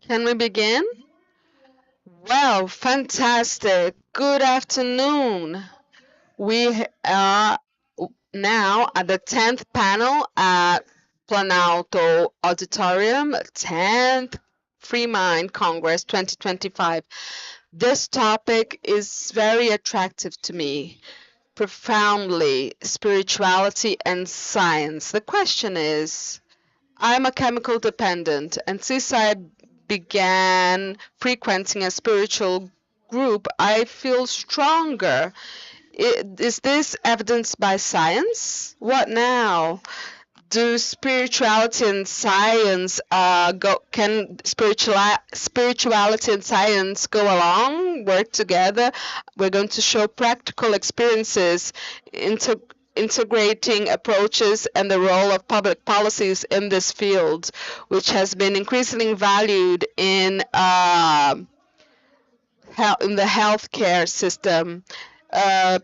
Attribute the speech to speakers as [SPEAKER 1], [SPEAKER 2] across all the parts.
[SPEAKER 1] Can we begin? Well, fantastic. Good afternoon. We are now at the 10th panel at Planalto Auditorium, 10th Freemind Congress 2025. This topic is very attractive to me, profoundly spirituality and science. The question is, I'm a chemical dependent, and since I began frequenting a spiritual group, I feel stronger. Is this evidenced by science? What now? Do spirituality and science can spirituality and science go along, work together? We're going to show practical experiences, integrating approaches and the role of public policies in this field, which has been increasingly valued in the healthcare system.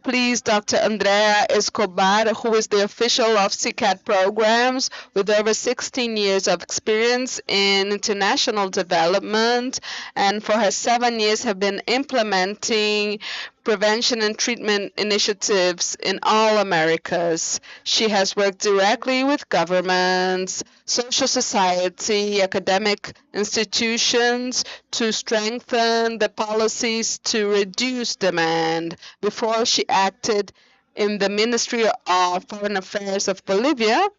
[SPEAKER 1] Please, Dr. Andrea Escobar, who is the official of CCAT programs with over 16 years of experience in international development, and for her 7 years have been implementing prevention and treatment initiatives in all Americas. She has worked directly with governments, social society, academic institutions to strengthen the policies to reduce demand. Before she acted in the Ministry of Foreign Affairs of Bolivia,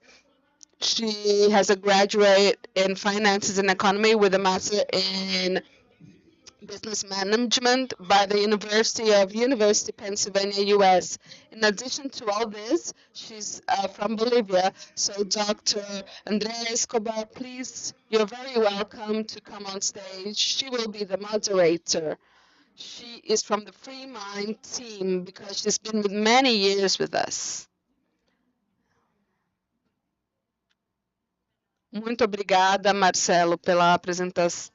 [SPEAKER 1] she has a graduate in finances and economy with a master in business management by the University Pennsylvania, U.S. In addition to all this, she's from Bolivia. So, Dr. Andrea Escobar, please, you're very welcome to come on stage. She will be the moderator. She is from the Free Mind team because she's been with many years with us. Muito obrigada, Marcelo, pela apresentação.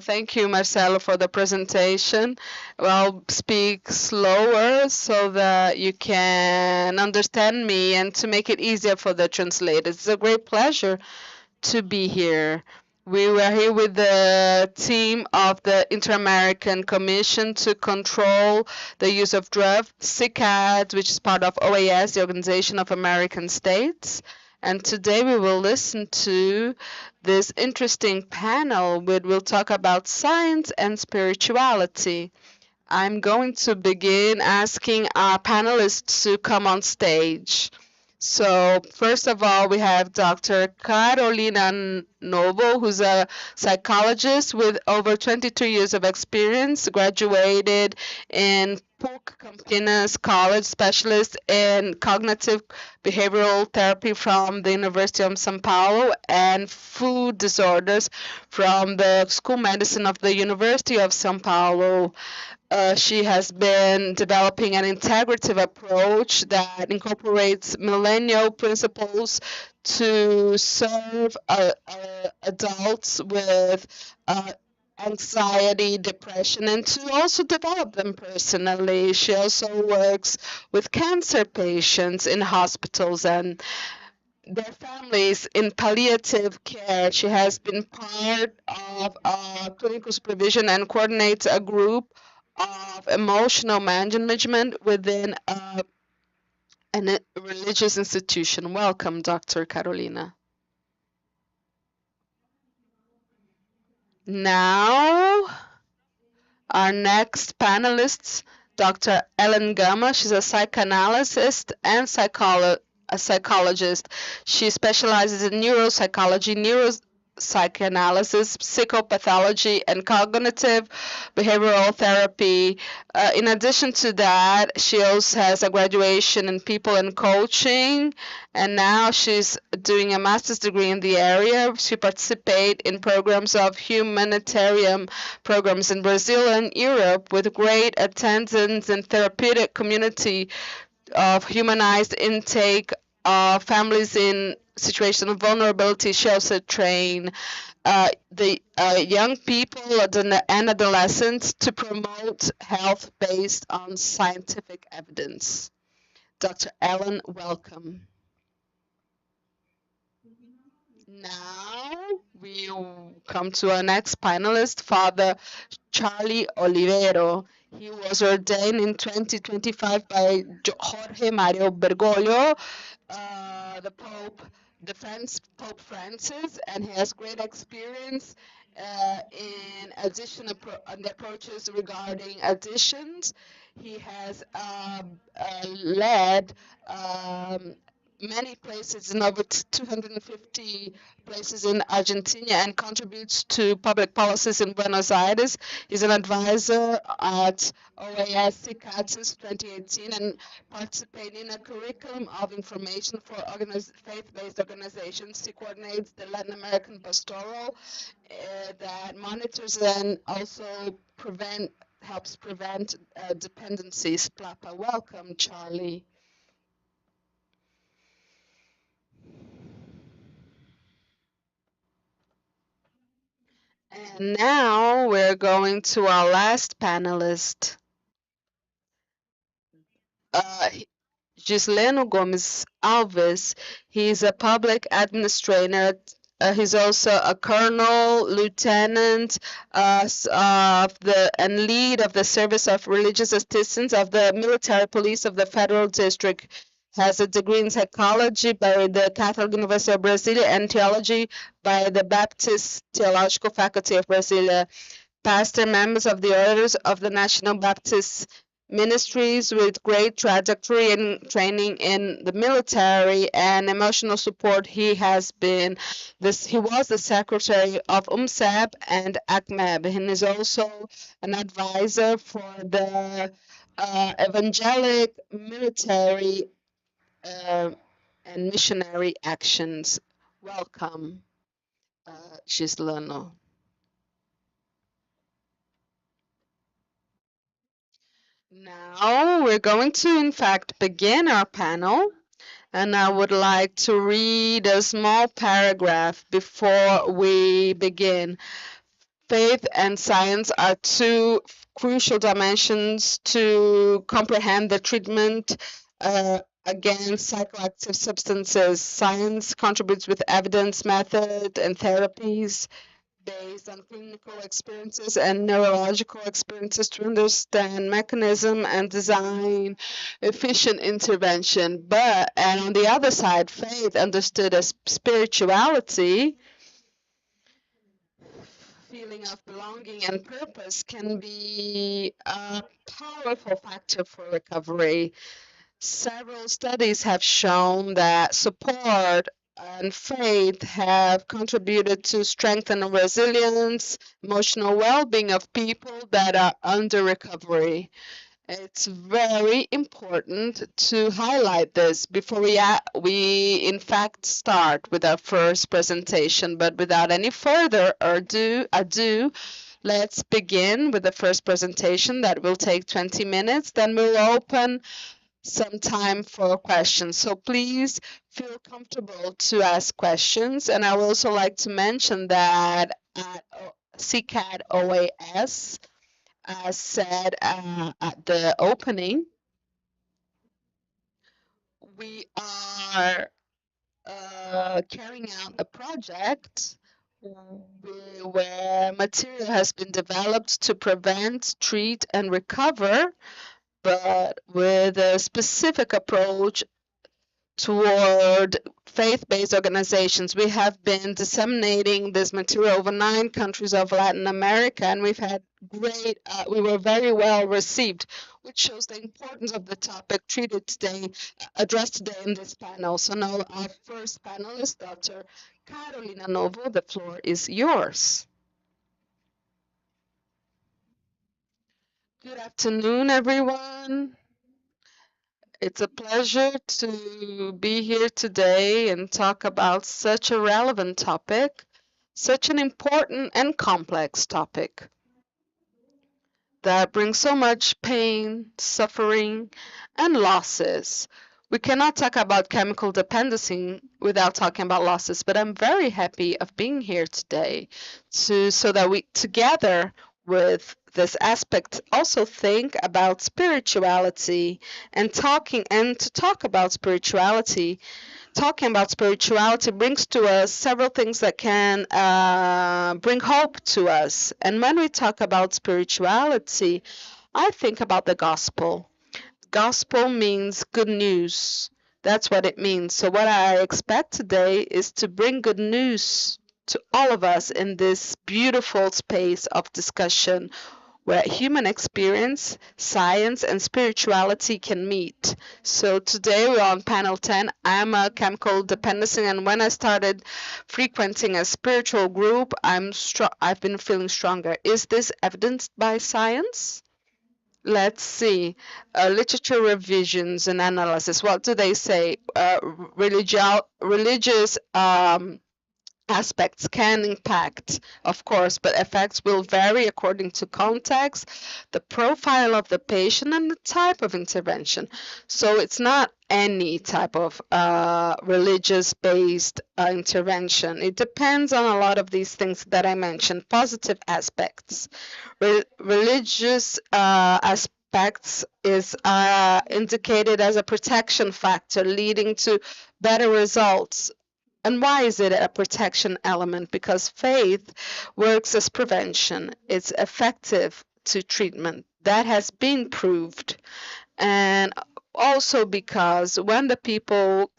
[SPEAKER 1] Thank you, Marcelo, for the presentation. I'll speak slower so that you can understand me and to make it easier for the translators. It's a great pleasure to be here. We were here with the team of the Inter-American Commission to control the use of drugs, CICAD, which is part of OAS, the Organization of American States. And today we will listen to this interesting panel where we'll talk about science and spirituality. I'm going to begin asking our panelists to come on stage. So first of all, we have Dr. Carolina Novo, who's a psychologist with over 22 years of experience, graduated in PUC Campinas College, specialist in cognitive behavioral therapy from the University of São Paulo and food disorders from the School of Medicine of the University of São Paulo. She has been developing an integrative approach that incorporates millennial principles to serve adults with anxiety, depression, and to also develop them personally. She also works with cancer patients in hospitals and their families in palliative care. She has been part of clinical supervision and coordinates a group of emotional management within a religious institution. Welcome, Dr. Carolina. Now, our next panelist, Dr. Ellen Gama. She's a psychanalyst and a psychologist. She specializes in neuropsychology, neuropsychanalysis, psychopathology, and cognitive behavioral therapy. In addition to that, she also has a graduation in people and coaching, and now she's doing a master's degree in the area. She participates in programs of humanitarian programs in Brazil and Europe with great attendance and therapeutic community of humanized intake of families in situation of vulnerability. She also train the young people and adolescents to promote health based on scientific evidence. Dr. Ellen, welcome. Now we come to our next panelist, Father Charlie Olivero. He was ordained in 2025 by Jorge Mario Bergoglio, the Pope, Pope Francis, and he has great experience in on the approaches regarding additions. He has led many places in over 250 places in Argentina and contributes to public policies in Buenos Aires. He's an advisor at OAS CICAT since 2018 and participating in a curriculum of information for faith-based organizations. He coordinates the Latin American Pastoral that monitors and also helps prevent dependencies. Plapa, welcome, Charlie. And now we're going to our last panelist, uh, Gisleno Gomes Alves. He's a public administrator. He's also a colonel, lieutenant of the and lead of the Service of Religious Assistance of the Military Police of the Federal District. Has a degree in psychology by the Catholic University of Brasilia and theology by the Baptist Theological Faculty of Brasilia. Pastor members of the Orders of the National Baptist Ministries with great trajectory and training in the military and emotional support. He was the secretary of UMSEB and ACMEB, and is also an advisor for the evangelic military and missionary actions. Welcome, Gislano. Now we're going to, in fact, begin our panel, and I would like to read a small paragraph before we begin. Faith and science are two crucial dimensions to comprehend the treatment against psychoactive substances. Science contributes with evidence, method, and therapies based on clinical experiences and neurological experiences to understand mechanism and design efficient intervention. And on the other side, faith understood as spirituality, feeling of belonging and purpose can be a powerful factor for recovery. Several studies have shown that support and faith have contributed to strengthen the resilience, emotional well-being of people that are under recovery. It's very important to highlight this before we in fact start with our first presentation. But without any further ado, let's begin with the first presentation that will take 20 minutes. Then we'll open some time for questions. So please feel comfortable to ask questions. And I would also like to mention that at CCAT OAS, as said at the opening, we are carrying out a project where material has been developed to prevent, treat, and recover, but with a specific approach toward faith-based organizations. We have been disseminating this material over 9 countries of Latin America, and we were very well received, which shows the importance of the topic addressed today in this panel. So now our first panelist, Dr. Carolina Novo, the floor is yours. Good afternoon, everyone. It's a pleasure to be here today and talk about such a relevant topic, such an important and complex topic that brings so much pain, suffering, and losses. We cannot talk about chemical dependency without talking about losses, but I'm very happy of being here today so that we together with this aspect also think about spirituality and to talk about spirituality talking about spirituality brings to us several things that can bring hope to us. And when we talk about spirituality, I think about the gospel. Gospel means good news. That's what it means. So, what I expect today is to bring good news to all of us in this beautiful space of discussion where human experience, science, and spirituality can meet. So today we're on panel 10. I'm a chemical dependency, and when I started frequenting a spiritual group, I've been feeling stronger. Is this evidenced by science? Let's see. Literature revisions and analysis. What do they say? Religious aspects can impact, of course, but effects will vary according to context, the profile of the patient, and the type of intervention. So it's not any type of religious-based intervention. It depends on a lot of these things that I mentioned, positive aspects. Religious aspects is indicated as a protection factor leading to better results. And why is it a protection element? Because faith works as prevention. It's effective to treatment. That has been proved. And also because when the people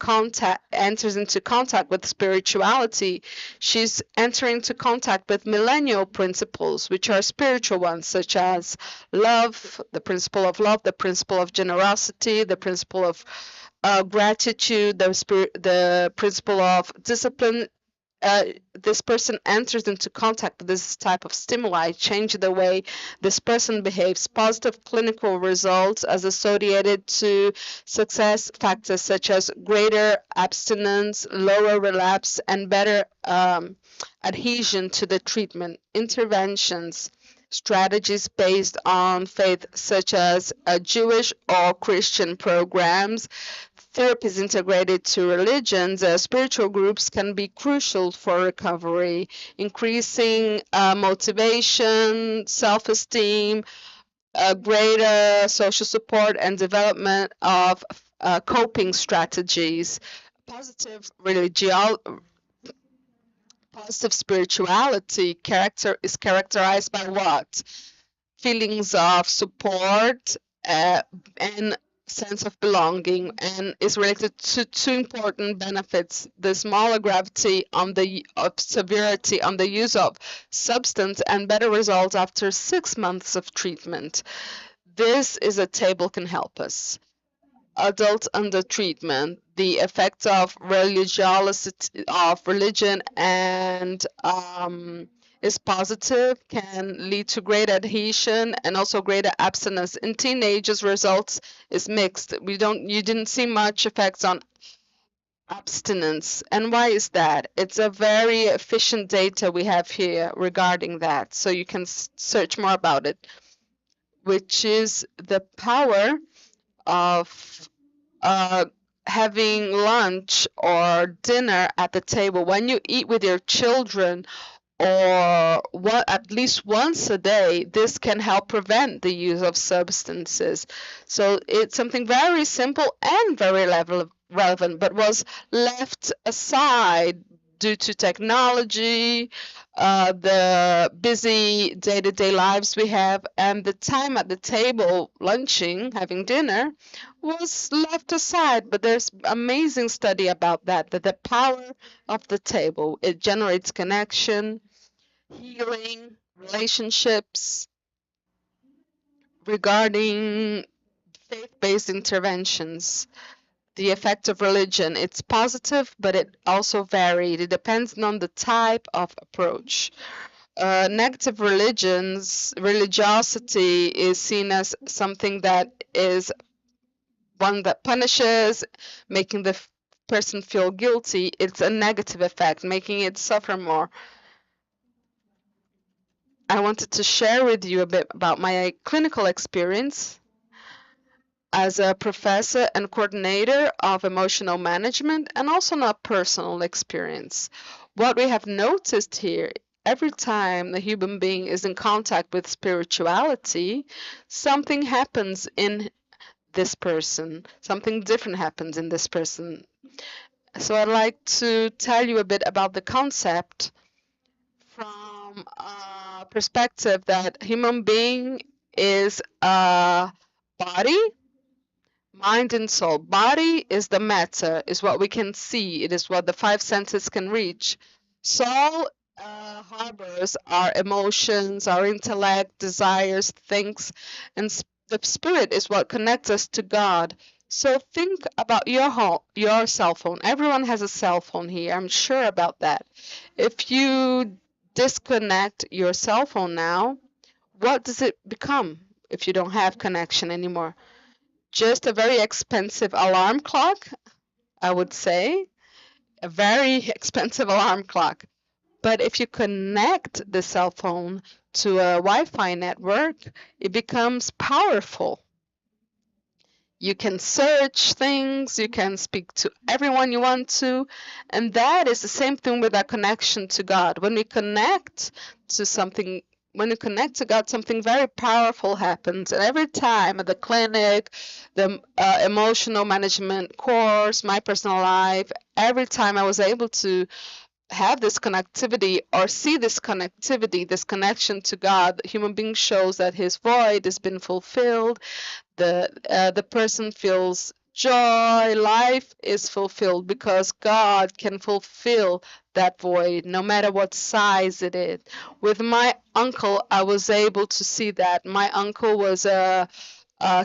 [SPEAKER 1] enters into contact with spirituality, she's entering into contact with millennial principles, which are spiritual ones, such as love, the principle of love, the principle of generosity, the principle of gratitude, the principle of discipline. This person enters into contact with this type of stimuli, change the way this person behaves. Positive clinical results as associated to success factors such as greater abstinence, lower relapse, and better adhesion to the treatment. Interventions, strategies based on faith, such as Jewish or Christian programs, therapies integrated to religions, spiritual groups can be crucial for recovery, increasing motivation, self-esteem, greater social support, and development of coping strategies. Positive positive spirituality is characterized by what? Feelings of support and sense of belonging, and is related to two important benefits: the smaller gravity on the of severity on the use of substance and better results after 6 months of treatment. This is a table can help us. Adults under treatment, the effects of religiosity of religion and is positive, can lead to great adhesion and also greater abstinence. In teenagers, results is mixed. You didn't see much effects on abstinence. And why is that? It's a very efficient data we have here regarding that. So you can search more about it, which is the power of having lunch or dinner at the table. When you eat with your children, or at least once a day, this can help prevent the use of substances. So it's something very simple and very relevant, but was left aside due to technology, the busy day-to-day lives we have, and the time at the table, lunching, having dinner, was left aside. But there's amazing study about that the power of the table, it generates connection, healing, relationships. Regarding faith-based interventions, the effect of religion, it's positive, but it also varied. It depends on the type of approach. Negative religiosity is seen as something that is one that punishes, making the person feel guilty. It's a negative effect, making it suffer more. I wanted to share with you a bit about my clinical experience as a professor and coordinator of emotional management, and also not personal experience. What we have noticed here, every time the human being is in contact with spirituality, something happens in this person. Something different happens in this person. So I'd like to tell you a bit about the concept from a perspective that human being is a body, mind and soul. Body is the matter, is what we can see. It is what the five senses can reach. Soul harbors our emotions, our intellect, desires, things, and the spirit is what connects us to God. So think about your cell phone. Everyone has a cell phone here. I'm sure about that. If you disconnect your cell phone now, what does it become if you don't have connection anymore? Just a very expensive alarm clock, I would say. A very expensive alarm clock. But if you connect the cell phone to a Wi-Fi network, it becomes powerful. You can search things, you can speak to everyone you want to, and that is the same thing with our connection to God. When we connect to something, when you connect to God, something very powerful happens. And every time at the clinic, the emotional management course, my personal life, every time I was able to have this connectivity or see this connectivity, this connection to God, the human being shows that his void has been fulfilled. The person feels joy, life is fulfilled because God can fulfill that void no matter what size it is. With my uncle, I was able to see that. My uncle was a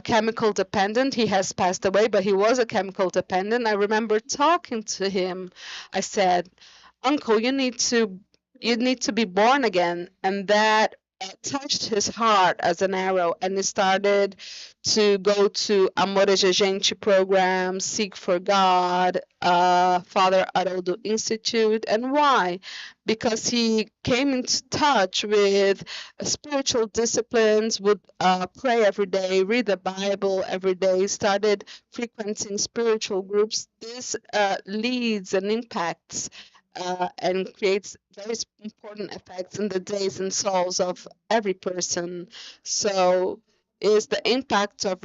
[SPEAKER 1] chemical dependent. He has passed away, but he was a chemical dependent. I remember talking to him. I said, "Uncle, you need to be born again," and that touched his heart as an arrow, and he started to go to Amor de Gente program, Seek for God, Father Haroldo Institute. And why? Because he came into touch with spiritual disciplines, would pray every day, read the Bible every day, started frequenting spiritual groups. This leads and impacts and creates very important effects in the days and souls of every person. So, is the impact of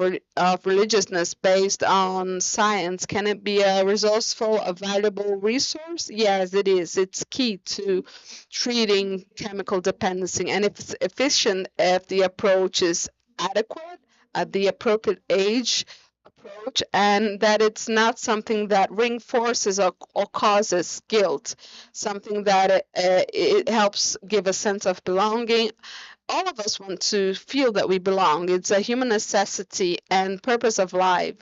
[SPEAKER 1] religiousness based on science? Can it be a resourceful, a valuable resource? Yes, it is. It's key to treating chemical dependency, and if it's efficient, if the approach is adequate at the appropriate age approach, and that it's not something that reinforces or causes guilt, something that it helps give a sense of belonging. All of us want to feel that we belong. It's a human necessity and purpose of life.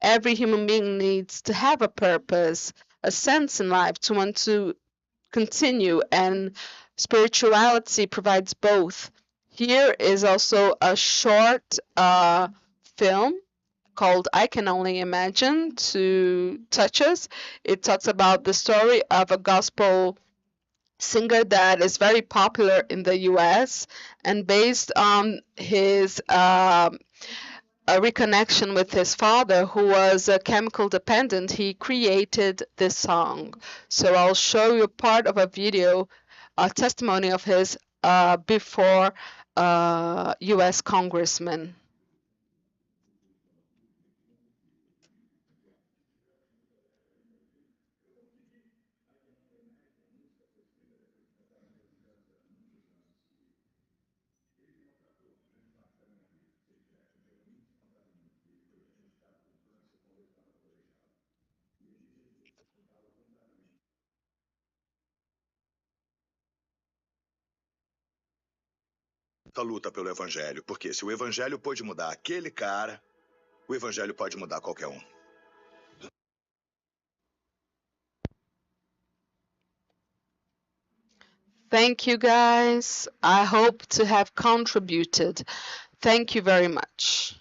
[SPEAKER 1] Every human being needs to have a purpose, a sense in life, to want to continue, and spirituality provides both. Here is also a short film called I Can Only Imagine to touch us. It talks about the story of a gospel singer that is very popular in the US, and based on his a reconnection with his father, who was a chemical dependent, he created this song. So I'll show you part of a video, a testimony of his before US congressman.
[SPEAKER 2] A luta pelo evangelho, porque se o evangelho pode mudar aquele cara, o evangelho pode mudar qualquer um.
[SPEAKER 1] Thank you, guys. I hope to have contributed. Thank you very much.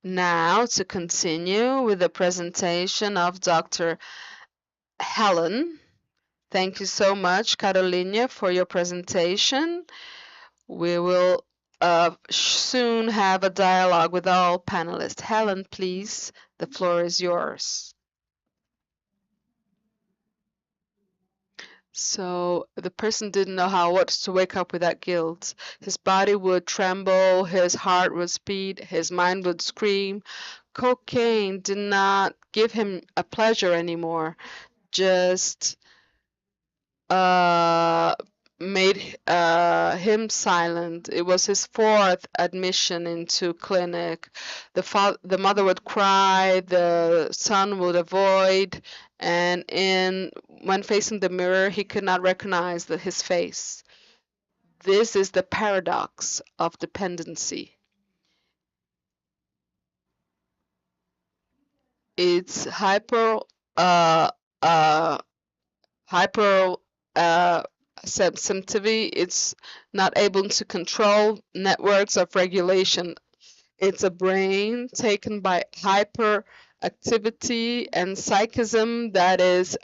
[SPEAKER 1] Now to continue with the presentation of Dr. Helen. Thank you so much, Carolina, for your presentation. We will soon have a dialogue with all panelists. Helen, please, the floor is yours. So the person didn't know how what to wake up with that guilt. His body would tremble, his heart would speed, his mind would scream. Cocaine did not give him a pleasure anymore, just uh, made him silent. It was his fourth admission into clinic. The mother would cry, the son would avoid, and when facing the mirror, he could not recognize his face. This is the paradox of dependency. It's uh, uh, hyper sensitivity. It's not able to control networks of regulation. It's a brain taken by hyperactivity and psychism that is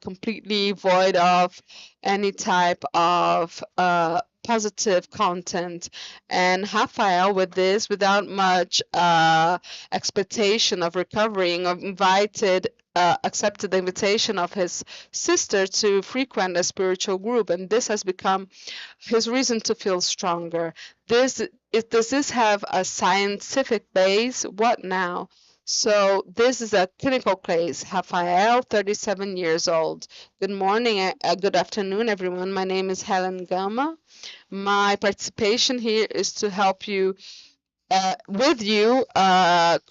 [SPEAKER 1] completely void of any type of positive content. And Raphael, with this, without much expectation of recovering, accepted the invitation of his sister to frequent a spiritual group, and this has become his reason to feel stronger. Does this have a scientific base? What now? So this is a clinical case. Rafael, 37 years old. Good morning, good afternoon, everyone. My name is Helen Gama. My participation here is to help you,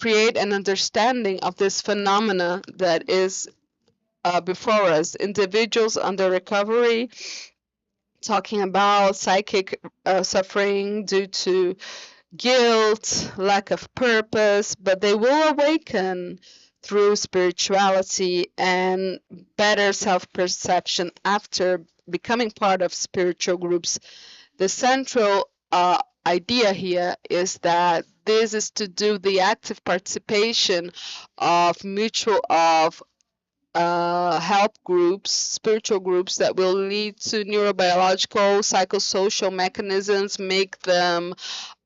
[SPEAKER 1] create an understanding of this phenomena that is before us. Individuals under recovery, talking about psychic suffering due to guilt, lack of purpose, but they will awaken through spirituality and better self perception after becoming part of spiritual groups. The central idea here is that this is to do the active participation of help groups, spiritual groups that will lead to neurobiological, psychosocial mechanisms, make them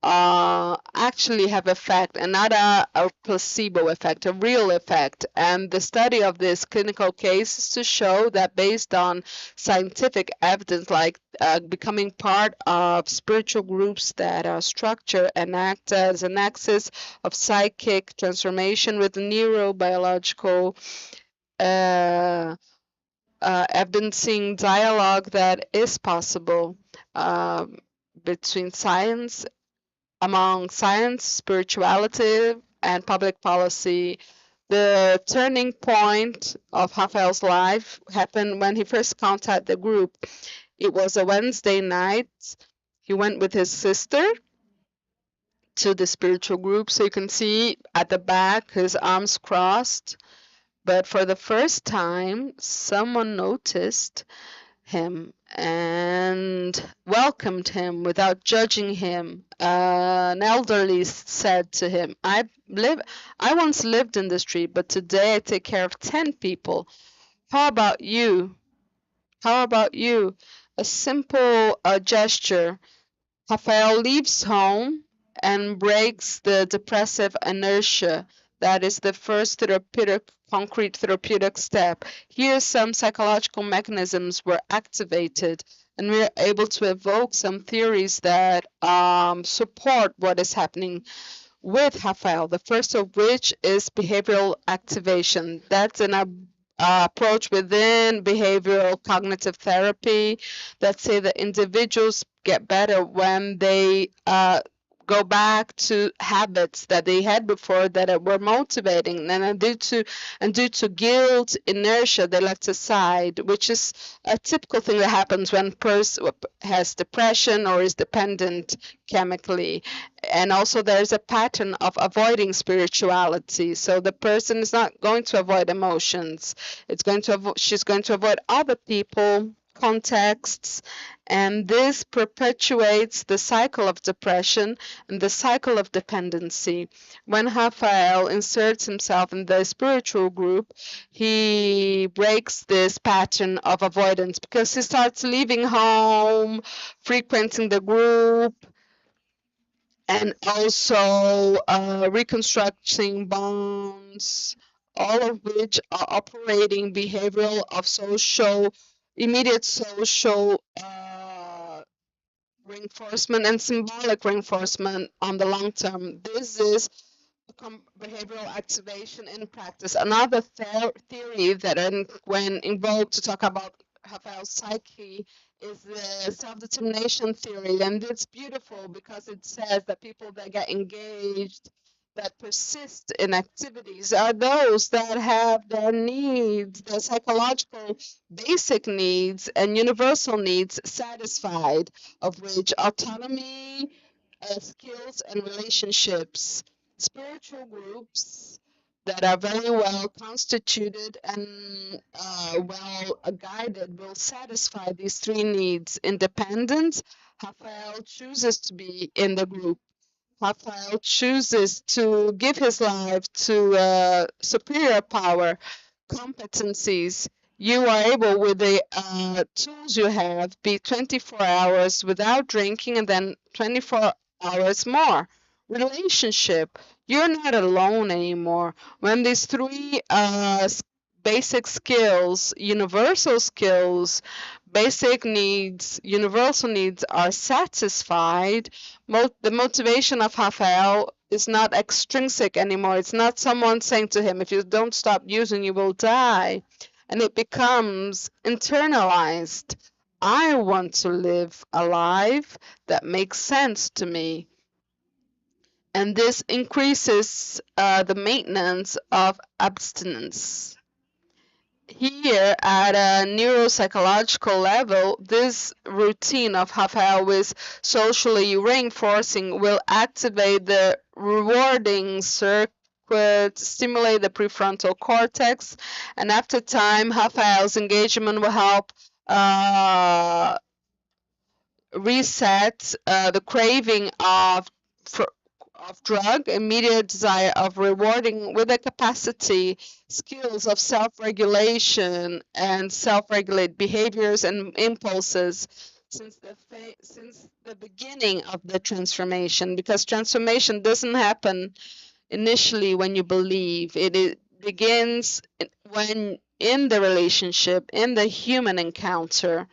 [SPEAKER 1] actually have effect and not a placebo effect, a real effect. And the study of this clinical case is to show that based on scientific evidence, like becoming part of spiritual groups that are structured and act as an axis of psychic transformation with neurobiological uh, evidencing dialogue that is possible um, between science, among science, spirituality, and public policy. The turning point of Raphael's life happened when he first contacted the group. It was a Wednesday night. He went with his sister to the spiritual group. So you can see at the back his arms crossed. But for the first time, someone noticed him and welcomed him without judging him. An elderly said to him, I once lived in the street, but today I take care of 10 people. How about you? How about you? A simple gesture. Rafael leaves home and breaks the depressive inertia. That is the first concrete therapeutic step. Here, some psychological mechanisms were activated, and we are able to evoke some theories that support what is happening with Rafael. The first of which is behavioral activation. That's an approach within behavioral cognitive therapy that say that individuals get better when they go back to habits that they had before that were motivating, and due to guilt, inertia, they left aside, which is a typical thing that happens when person has depression or is dependent chemically. And also there's a pattern of avoiding spirituality. So the person is not going to avoid emotions. She's going to avoid other people, contexts, and this perpetuates the cycle of depression and the cycle of dependency. When Raphael inserts himself in the spiritual group, he breaks this pattern of avoidance because he starts leaving home, frequenting the group, and also reconstructing bonds, all of which are operating behavioral of social immediate social reinforcement and symbolic reinforcement on the long term. This is behavioral activation in practice. Another theory that, when invoked to talk about Rafael's psyche, is the self-determination theory. And it's beautiful because it says that people that get engaged, that persist in activities, are those that have their needs, their psychological basic needs and universal needs satisfied, of which autonomy, skills, and relationships. Spiritual groups that are very well constituted and well guided will satisfy these three needs. Independence, Raphael chooses to be in the group. Raphael chooses to give his life to superior power, competencies. You are able, with the tools you have, be 24 hours without drinking and then 24 hours more. Relationship. You're not alone anymore. When these three basic skills, universal skills, basic needs, universal needs are satisfied, the motivation of Raphael is not extrinsic anymore. It's not someone saying to him, if you don't stop using, you will die. And it becomes internalized. I want to live a life that makes sense to me. And this increases the maintenance of abstinence. Here, at a neuropsychological level, this routine of Raphael with socially reinforcing will activate the rewarding circuit, stimulate the prefrontal cortex, and after time, Raphael's engagement will help reset the craving of drug, immediate desire of rewarding with the capacity, skills of self-regulation and self-regulate behaviors and impulses since the beginning of the transformation, because transformation doesn't happen initially when you believe. It begins when in the relationship, in the human encounter.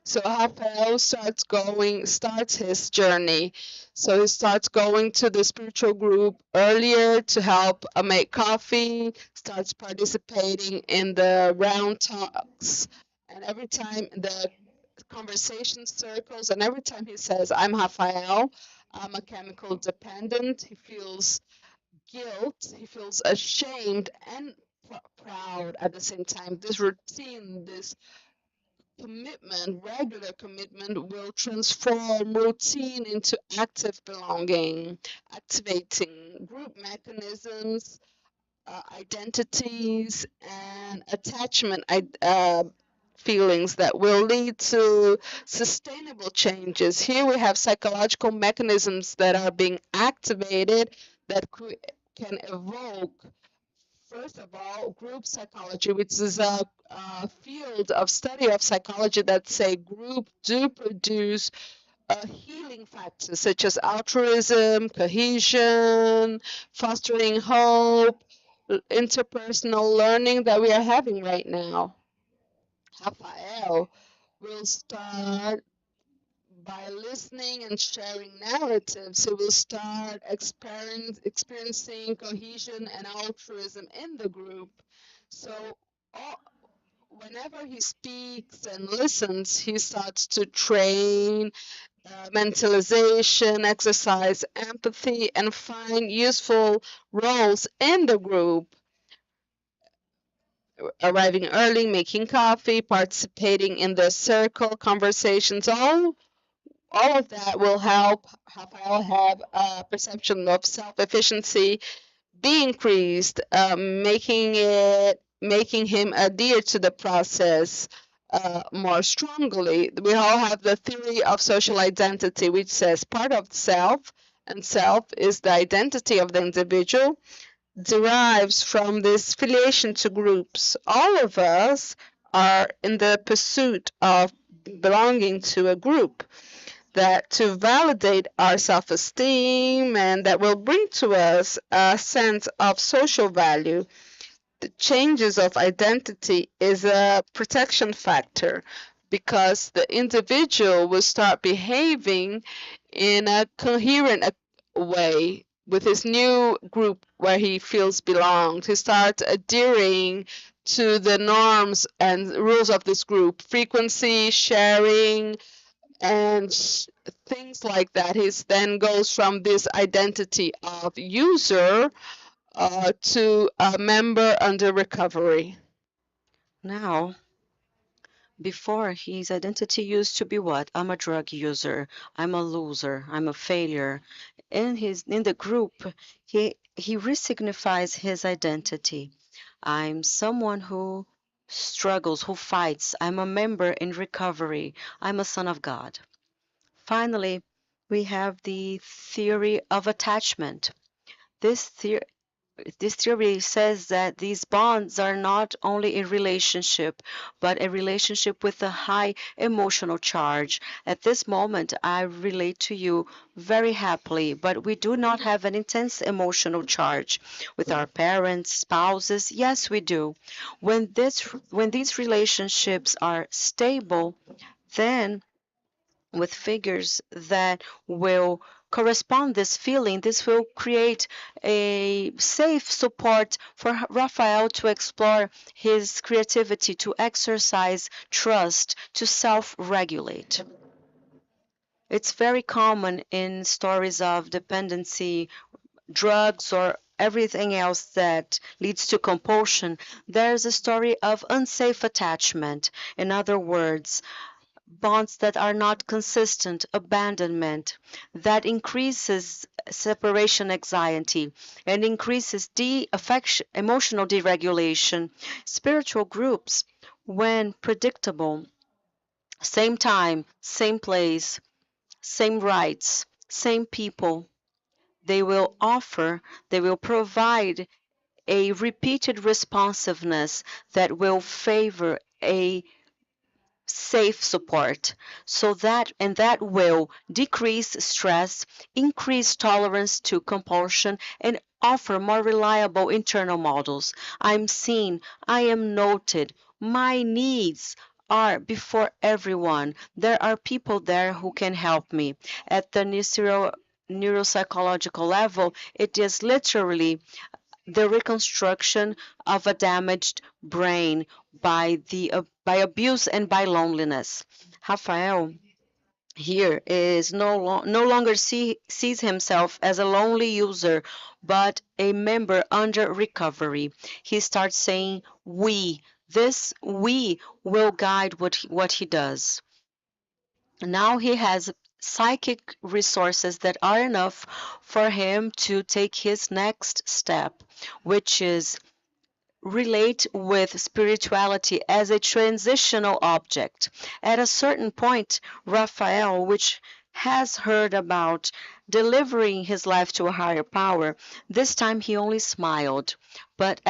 [SPEAKER 1] So Raphael starts his journey. So he starts going to the spiritual group earlier to help make coffee, starts participating in the round talks, and every time the conversation circles, and every time he says, I'm Raphael, I'm a chemical dependent, he feels guilt, he feels ashamed and proud at the same time. This routine, this commitment, regular commitment, will transform routine into active belonging, activating group mechanisms, identities, and attachment feelings that will lead to sustainable changes. Here we have psychological mechanisms that are being activated that can evoke, first of all, group psychology, which is a field of study of psychology that say group do produce healing factors such as altruism, cohesion, fostering hope, interpersonal learning that we are having right now. Raphael will start by listening and sharing narratives. He will start experiencing cohesion and altruism in the group. So whenever he speaks and listens, he starts to train mentalization, exercise empathy, and find useful roles in the group. Arriving early, making coffee, participating in the circle conversations, all of that will help Rafael have a perception of self-efficiency be increased, making him adhere to the process more strongly. We all have the theory of social identity, which says part of self, and self is the identity of the individual, derives from this affiliation to groups. All of us are in the pursuit of belonging to a group that to validate our self-esteem and that will bring to us a sense of social value. The changes of identity is a protection factor because the individual will start behaving in a coherent way with his new group where he feels belonged. He starts adhering to the norms and rules of this group, frequency, sharing, and things like that. He then goes from this identity of user to a member under recovery.
[SPEAKER 3] Now, before, his identity used to be what? I'm a drug user. I'm a loser. I'm a failure. In the group, he resignifies his identity. I'm someone who struggles, who fights. I'm a member in recovery. I'm a son of God. Finally, we have the theory of attachment. This theory this theory says that these bonds are not only a relationship, but a relationship with a high emotional charge. At this moment, I relate to you very happily, but we do not have an intense emotional charge with our parents, spouses. Yes, we do. When these relationships are stable, then with figures that will correspond this feeling, this will create a safe support for Raphael to explore his creativity, to exercise trust, to self-regulate. It's very common in stories of dependency, drugs, or everything else that leads to compulsion. There's a story of unsafe attachment. In other words, bonds that are not consistent, abandonment, that increases separation anxiety and increases emotional deregulation. Spiritual groups, when predictable, same time, same place, same rights, same people, they will provide a repeated responsiveness that will favor a safe support so that that will decrease stress, increase tolerance to compulsion, and offer more reliable internal models. I'm seen, I am noted, my needs are before everyone. There are people there who can help me. At the neuropsychological level, it is literally the reconstruction of a damaged brain by abuse and by loneliness. Rafael here is no longer sees himself as a lonely user, but a member under recovery. He starts saying we. This we will guide what he does. Now he has psychic resources that are enough for him to take his next step, which is relate with spirituality as a transitional object. At a certain point, Raphael, which has heard about delivering his life to a higher power, this time he only smiled. But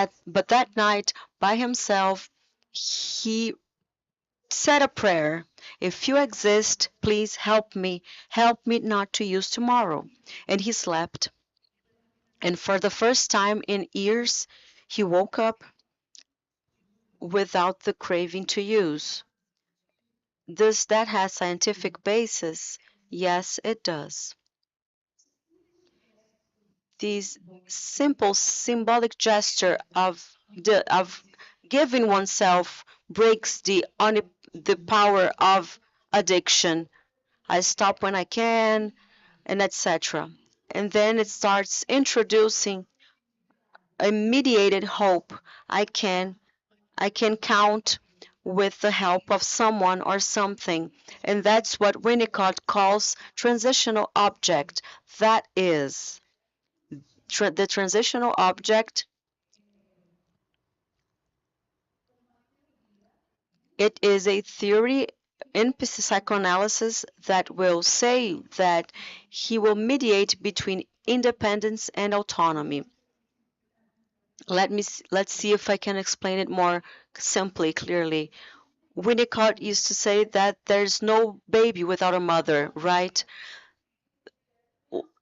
[SPEAKER 3] that night, by himself, he said a prayer. If you exist, please help me not to use tomorrow. And he slept. And for the first time in years, he woke up without the craving to use. Does that have scientific basis? Yes, it does. This simple symbolic gesture of giving oneself breaks the power of addiction. I stop when I can, and etc. And then it starts introducing a mediated hope. I can I can count with the help of someone or something. And that's what Winnicott calls transitional object. That is, the transitional object, it is a theory in psychoanalysis that will say that he will mediate between independence and autonomy. Let's see if I can explain it more simply, clearly. Winnicott used to say that there's no baby without a mother, right?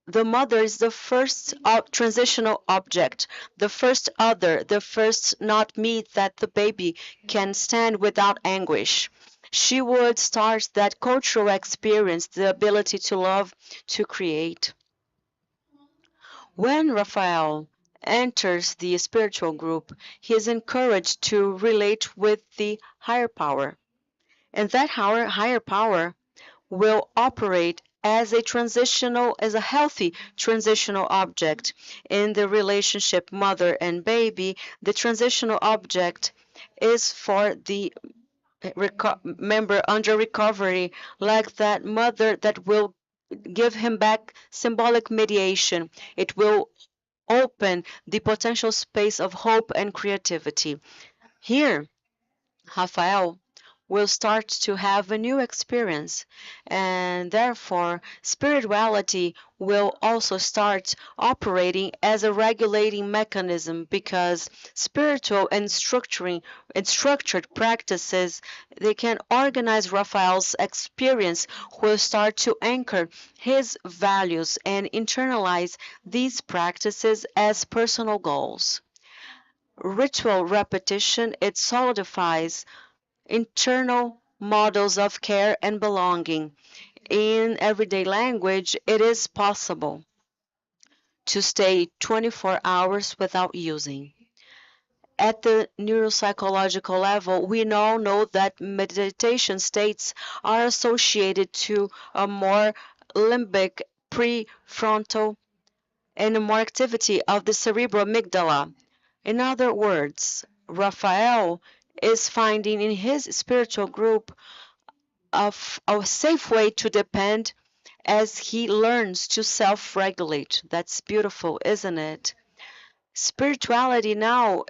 [SPEAKER 3] The mother is the first transitional object, the first other, the first not me that the baby can stand without anguish. she would start that cultural experience, the ability to love, to create. When Raphael enters the spiritual group, he is encouraged to relate with the higher power. And that higher power will operate as a healthy transitional object. In the relationship mother and baby, the transitional object is for the member under recovery, like that mother that will give him back symbolic mediation. It will open the potential space of hope and creativity. Here, Raphael will start to have a new experience, and therefore spirituality will also start operating as a regulating mechanism, because spiritual and structured practices, they can organize Raphael's experience, will start to anchor his values and internalize these practices as personal goals. Ritual repetition, it solidifies internal models of care and belonging. In everyday language, it is possible to stay 24 hours without using. At the neuropsychological level, we now know that meditation states are associated to a more limbic prefrontal and more activity of the cerebral amygdala. In other words, Raphael is finding in his spiritual group a safe way to depend as he learns to self-regulate. That's beautiful, isn't it? Spirituality now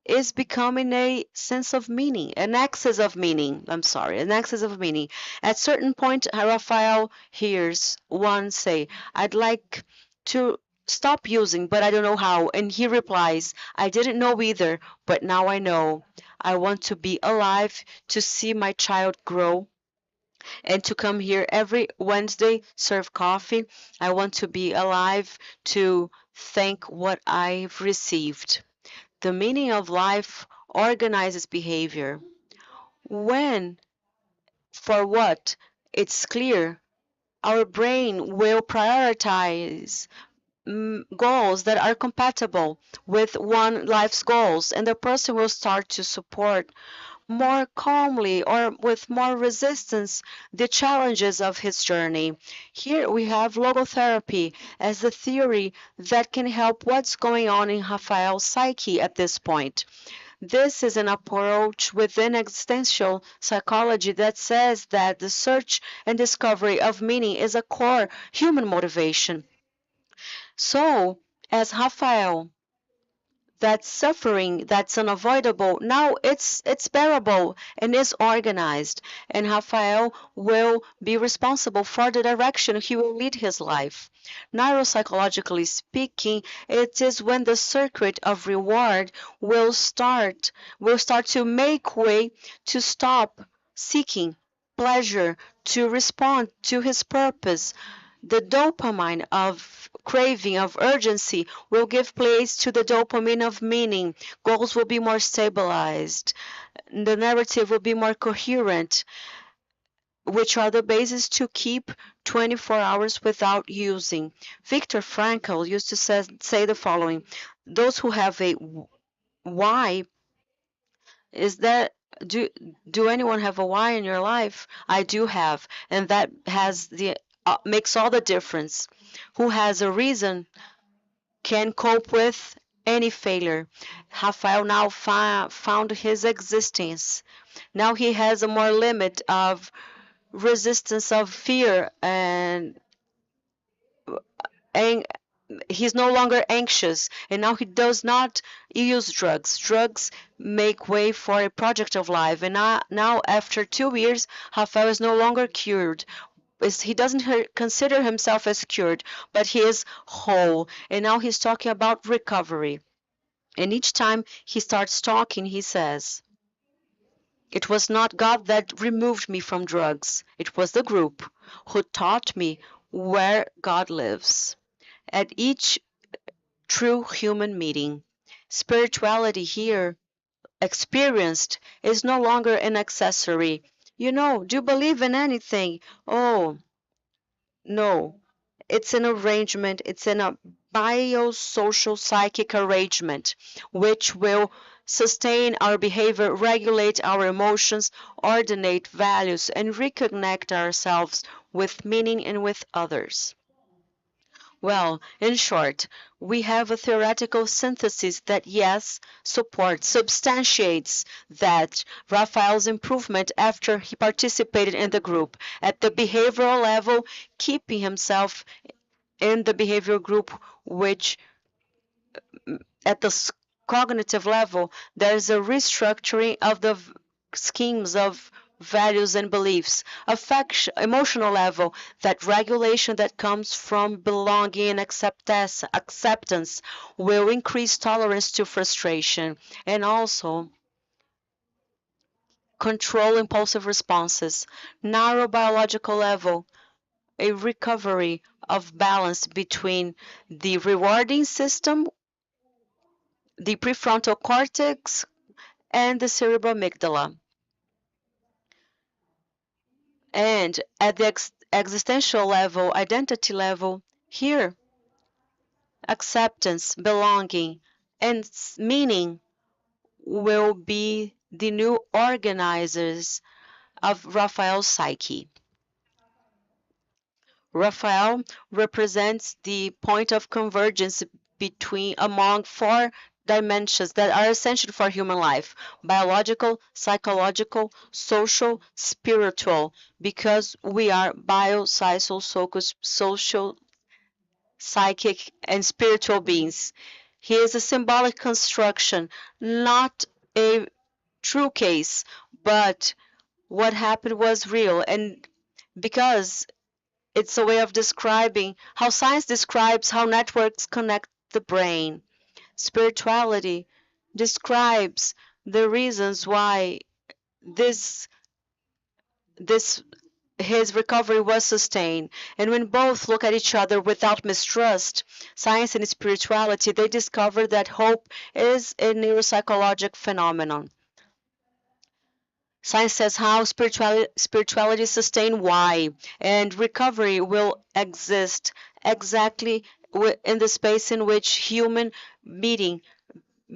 [SPEAKER 3] is becoming a sense of meaning, an axis of meaning. I'm sorry, an axis of meaning. At certain point, Raphael hears one say, "I'd like to stop using, but I don't know how." And he replies, "I didn't know either, but now I know. I want to be alive to see my child grow and to come here every Wednesday, serve coffee. I want to be alive to thank what I've received." The meaning of life organizes behavior. When, for what, it's clear, our brain will prioritize goals that are compatible with one life's goals, and the person will start to support more calmly or with more resistance the challenges of his journey. Here we have logotherapy as the theory that can help what's going on in Raphael's psyche at this point. This is an approach within existential psychology that says that the search and discovery of meaning is a core human motivation. So, as Raphael, that suffering that's unavoidable, now it's bearable and is organized, and Raphael will be responsible for the direction he will lead his life. Neuropsychologically speaking, it is when the circuit of reward will start to make way to stop seeking pleasure, to respond to his purpose. The dopamine of craving, of urgency, will give place to the dopamine of meaning. Goals will be more stabilized. The narrative will be more coherent, which are the basis to keep 24 hours without using. Viktor Frankl used to say the following: those who have a why, is that do anyone have a why in your life? I do have, and that has the makes all the difference. Who has a reason can cope with any failure. Raphael now found his existence. Now he has a more limit of resistance of fear, and he's no longer anxious, and now he does not use drugs. Drugs make way for a project of life, and now after 2 years, Raphael is no longer cured. He doesn't consider himself as cured, but he is whole, and now he's talking about recovery. And each time he starts talking, he says, "It was not God that removed me from drugs. It was the group who taught me where God lives." At each true human meeting, spirituality here experienced is no longer an accessory. Do you believe in anything? Oh, no. It's an arrangement, it's in a biosocial psychic arrangement which will sustain our behavior, regulate our emotions, ordinate values, and reconnect ourselves with meaning and with others. Well, in short, we have a theoretical synthesis that, yes, supports, substantiates that Raphael's improvement after he participated in the group. At the behavioral level, keeping himself in the behavioral group, which at the cognitive level, there's a restructuring of the schemes of values and beliefs. Emotional level, that regulation that comes from belonging and acceptance will increase tolerance to frustration and also control impulsive responses. Neurobiological level, a recovery of balance between the rewarding system, the prefrontal cortex, and the cerebral amygdala. And at the existential level, identity level, here, acceptance, belonging, and meaning will be the new organizers of Raphael's psyche. Raphael represents the point of convergence between among four dimensions that are essential for human life: biological, psychological, social, spiritual, because we are social, psychic, and spiritual beings. He is a symbolic construction, not a true case, but what happened was real. And because it's a way of describing how science describes how networks connect the brain. Spirituality describes the reasons why this this his recovery was sustained. And when both look at each other without mistrust, science and spirituality, they discover that hope is a neuropsychological phenomenon. Science says how spirituality sustain why, and recovery will exist exactly in the space in which human meeting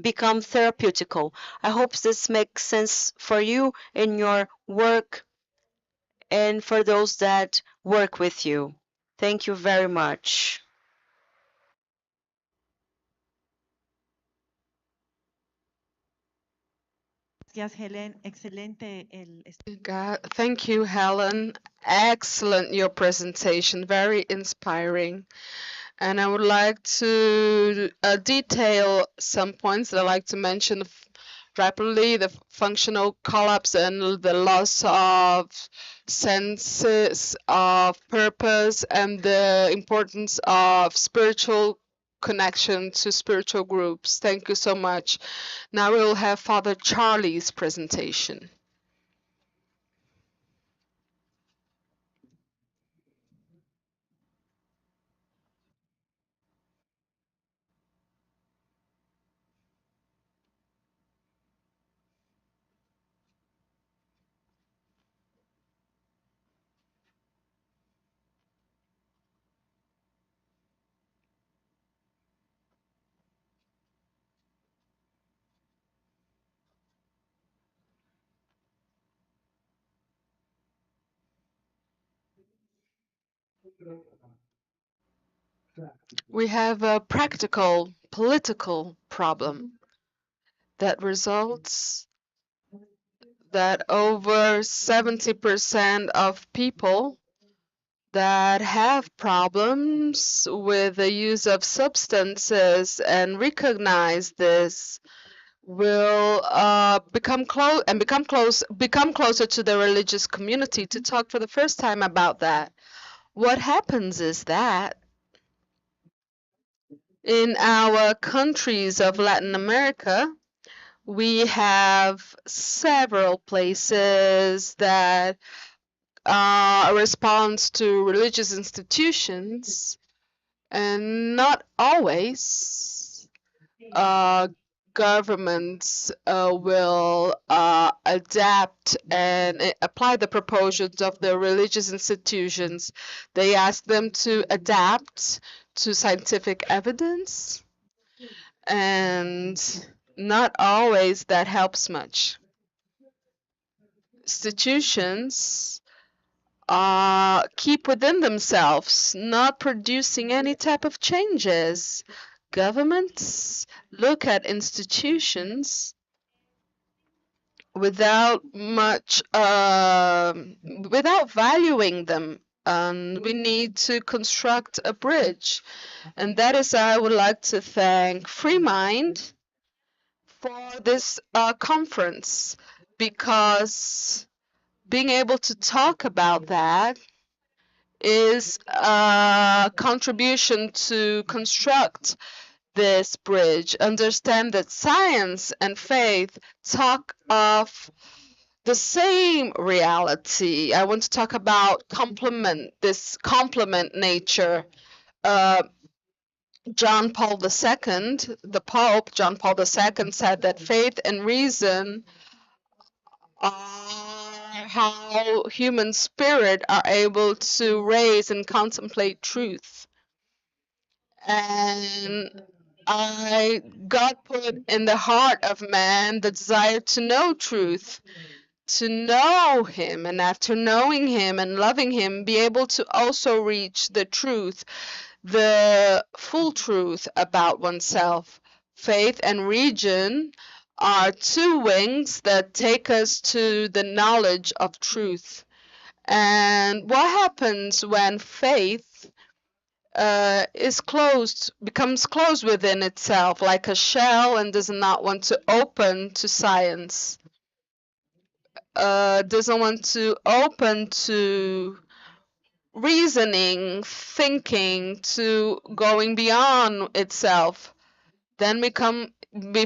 [SPEAKER 3] become therapeutical. I hope this makes sense for you in your work and for those that work with you. Thank you very much.
[SPEAKER 4] Gracias, Helen. Excelente
[SPEAKER 1] Thank you, Helen. Excellent your presentation, very inspiring. And I would like to detail some points that I like to mention rapidly: the functional collapse and the loss of senses of purpose, and the importance of spiritual connection to spiritual groups. Thank you so much. Now we will have Father Charlie's presentation. We have a practical political problem that results that over 70% of people that have problems with the use of substances and recognize this will become closer to the religious community to talk for the first time about that. What happens is that in our countries of Latin America, we have several places that are a response to religious institutions, and not always uh, governments will adapt and apply the proposals of the religious institutions. They ask them to adapt to scientific evidence, and not always that helps much. Institutions keep within themselves, not producing any type of changes. Governments look at institutions without much, without valuing them. And we need to construct a bridge. And that is, I would like to thank Freemind for this conference, because being able to talk about that is a contribution to construct this bridge. Understand that science and faith talk of the same reality. I want to talk about complement, this complement nature. Uh, John Paul II, the Pope John Paul II, said that faith and reason are how human spirit are able to raise and contemplate truth. And God put in the heart of man the desire to know truth, to know him, and after knowing him and loving him, be able to also reach the truth, the full truth about oneself. Faith and reason are two wings that take us to the knowledge of truth. And what happens when faith is closed, becomes closed within itself, like a shell, and does not want to open to science, doesn't want to open to reasoning, thinking, to going beyond itself? Then we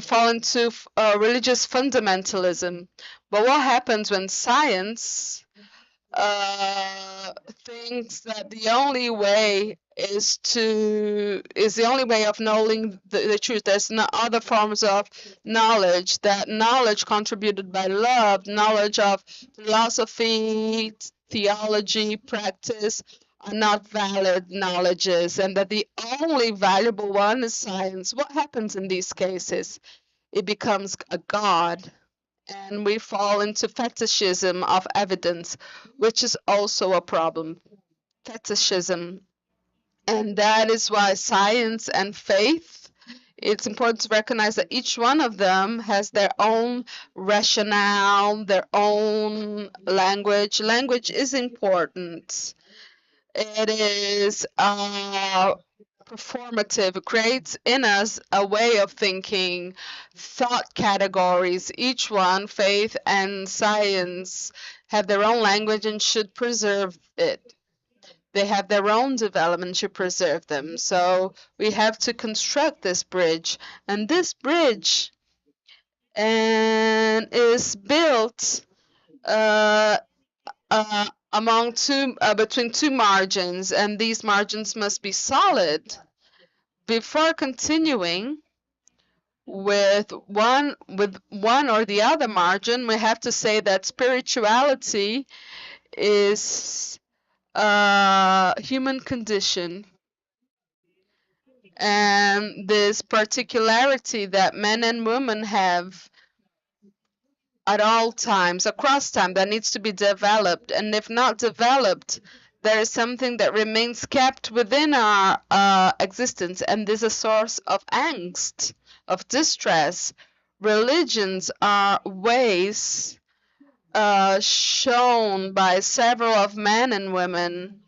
[SPEAKER 1] fall into religious fundamentalism. But what happens when science thinks that the only way is the only way of knowing the truth? There's no other forms of knowledge. That knowledge contributed by love, knowledge of philosophy, theology, practice, are not valid knowledges, and that the only valuable one is science. What happens in these cases? It becomes a god, and we fall into fetishism of evidence, which is also a problem. Fetishism. And that is why science and faith, it's important to recognize that each one of them has their own rationale, their own language. Language is important. It is performative. It creates in us a way of thinking, thought categories. Each one, faith and science, have their own language and should preserve it. They have their own development, should preserve them. So we have to construct this bridge. And this bridge is built among between two margins, and these margins must be solid. Before continuing with one or the other margin, we have to say that spirituality is a human condition, and this particularity that men and women have at all times, across time, that needs to be developed. And if not developed, there is something that remains kept within our existence, and is a source of angst, of distress. Religions are ways shown by several of men and women.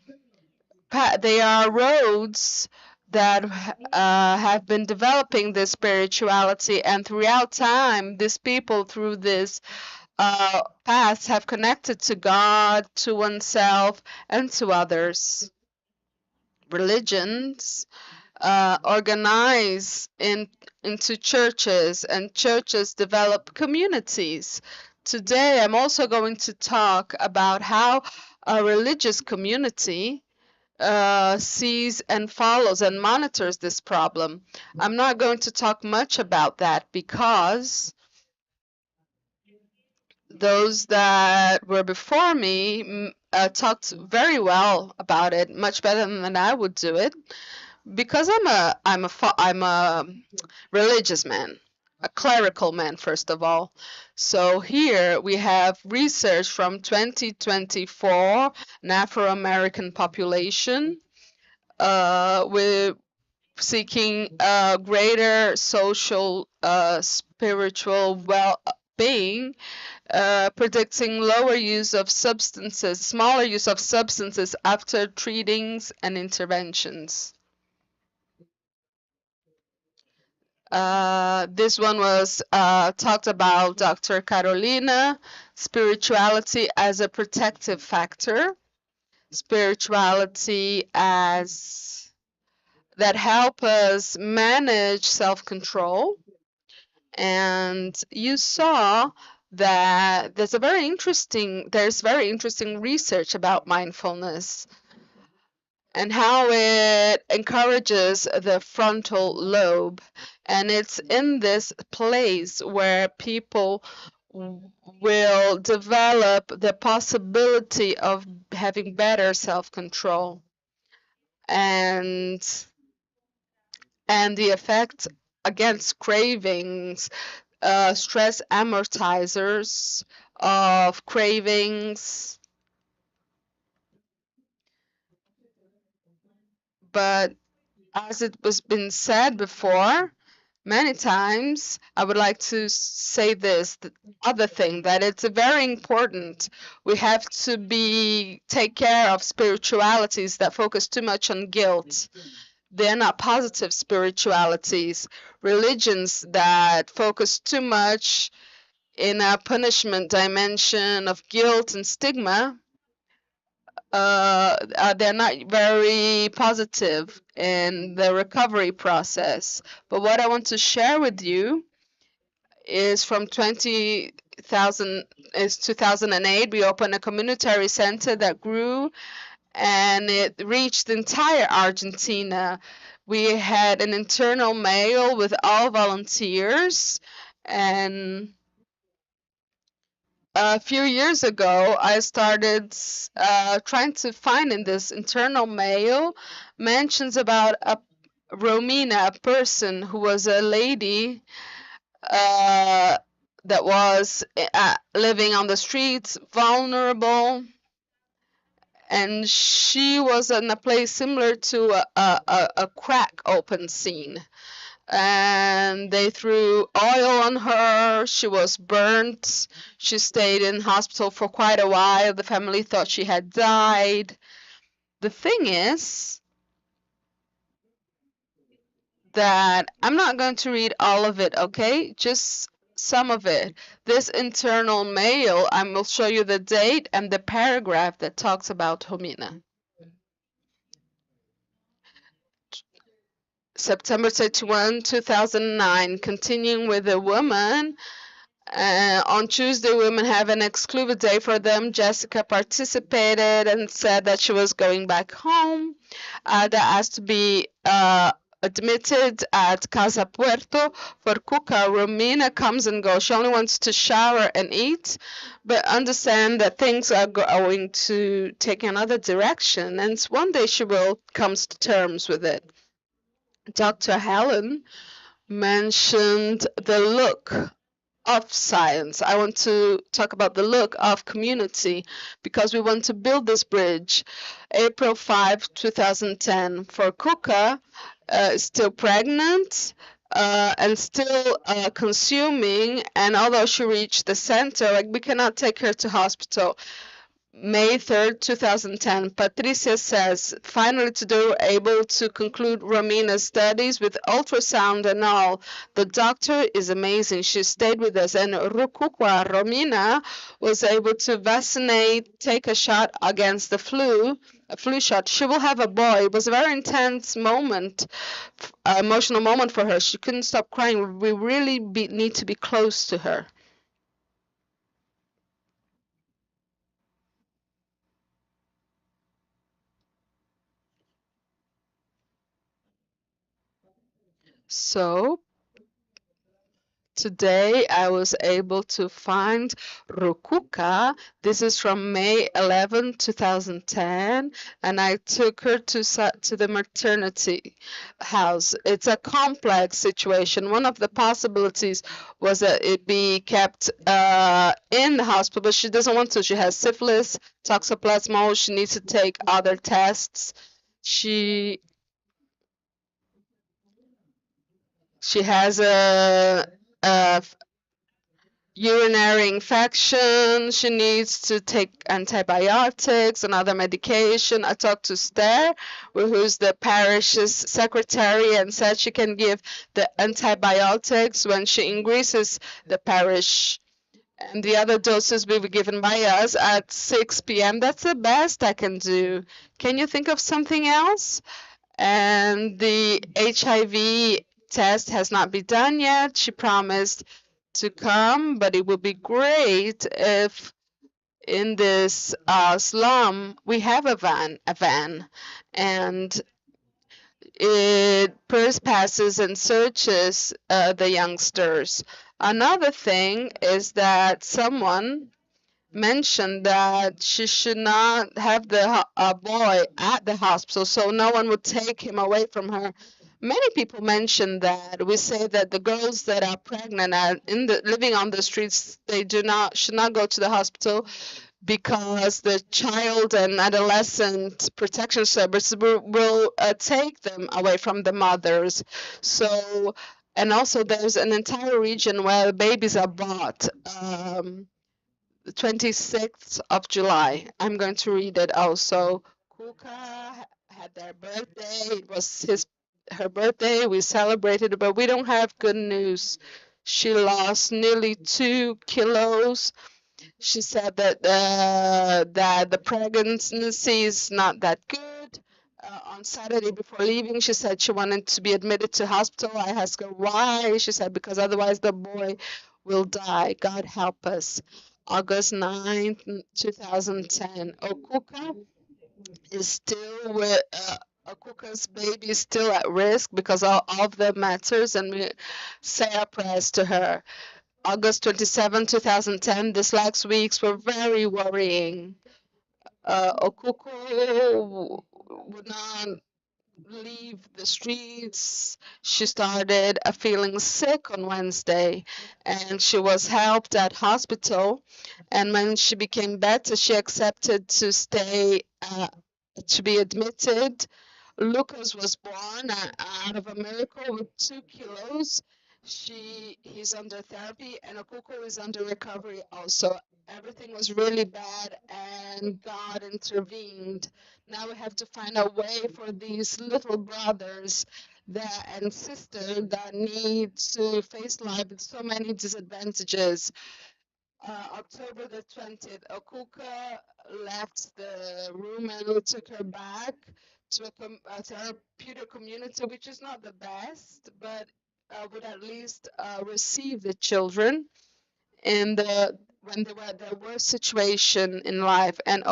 [SPEAKER 1] They are roads that have been developing this spirituality, and throughout time, these people, through this paths, have connected to God, to oneself, and to others. Religions organize into churches, and churches develop communities. Today, I'm also going to talk about how a religious community sees and follows and monitors this problem. I'm not going to talk much about that because those that were before me talked very well about it, much better than I would do it, because I'm a religious man, a clerical man first of all. So here we have research from 2024, an Afro-American population. We're seeking greater social, spiritual well-being, predicting lower use of substances, smaller use of substances after treatings and interventions. This one was talked about Dr. Carolina, spirituality as a protective factor, spirituality as that help us manage self-control. And you saw that there's very interesting research about mindfulness and how it encourages the frontal lobe. And it's in this place where people will develop the possibility of having better self-control and the effect against cravings, stress amortizers of cravings. But as it was been said before, many times, I would like to say this, the other thing, that it's very important. We have to take care of spiritualities that focus too much on guilt. They're not positive spiritualities. Religions that focus too much in a punishment dimension of guilt and stigma, they're not very positive in the recovery process. But what I want to share with you is from 2008. We opened a community center that grew and it reached the entire Argentina. We had an internal mail with all volunteers, and a few years ago, I started trying to find in this internal mail mentions about a Romina, a person who was a lady that was living on the streets, vulnerable, and she was in a place similar to a crack open scene. And they threw oil on her. She was burnt. She stayed in hospital for quite a while. The family thought she had died. The thing is that I'm not going to read all of it, okay? Just some of it. This internal mail, I will show you the date and the paragraph that talks about Romina. September 31, 2009, continuing with a woman. On Tuesday, women have an excluded day for them. Jessica participated and said that she was going back home. That asked to be admitted at Casa Puerto. For Cuca, Romina comes and goes. She only wants to shower and eat, but understand that things are going to take another direction, and one day she will come to terms with it. Dr. Helen mentioned the look of science. I want to talk about the look of community because we want to build this bridge. April 5, 2010, for Kuka, still pregnant and still consuming, and although she reached the center, like we cannot take her to hospital. May 3rd, 2010, Patricia says, finally today we're able to conclude Romina's studies with ultrasound and all. The doctor is amazing. She stayed with us. And Rukukwa, Romina, was able to vaccinate, take a shot against the flu, a flu shot. She will have a boy. It was a very intense moment, emotional moment for her. She couldn't stop crying. We really need to be close to her. So today I was able to find Rukuka. This is from May 11, 2010, and I took her to the maternity house. It's a complex situation. One of the possibilities was that it be kept in the hospital, but she doesn't want to. She has syphilis, toxoplasmosis. She needs to take other tests. She has a urinary infection. She needs to take antibiotics and other medication. I talked to Stare, who's the parish's secretary, and said she can give the antibiotics when she increases the parish. And the other doses will be given by us at 6 p.m. That's the best I can do. Can you think of something else? And the HIV test has not been done yet. She promised to come, but it would be great if in this slum we have a van, and it passes and searches the youngsters. Another thing is that someone mentioned that she should not have a boy at the hospital, so no one would take him away from her. Many people mention that. We say that the girls that are pregnant and living on the streets, they should not go to the hospital because the child and adolescent protection service will take them away from the mothers. So, and also there's an entire region where babies are bought. The 26th of July. I'm going to read it also. Kuka had their birthday. It was her birthday. We celebrated, but we don't have good news. She lost nearly 2 kilos. She said that the pregnancy is not that good. On Saturday before leaving, she said she wanted to be admitted to hospital. I asked her why. She said because otherwise the boy will die. God help us. August 9th, 2010. Okuka is still with Okuka's baby is still at risk because all of the matters, and we say our prayers to her. August 27, 2010, these last weeks were very worrying. Okuko would not leave the streets. She started feeling sick on Wednesday, and she was helped at hospital. And when she became better, she accepted to stay to be admitted. Lucas was born out of a miracle with 2 kilos. He's under therapy, and Okuko is under recovery also. Everything was really bad, and God intervened. Now we have to find a way for these little brothers and sisters that need to face life with so many disadvantages. October the 20th, Okuka left the room and we took her back to a therapeutic community, which is not the best, but would at least receive the children in when they were at their worst situation in life. And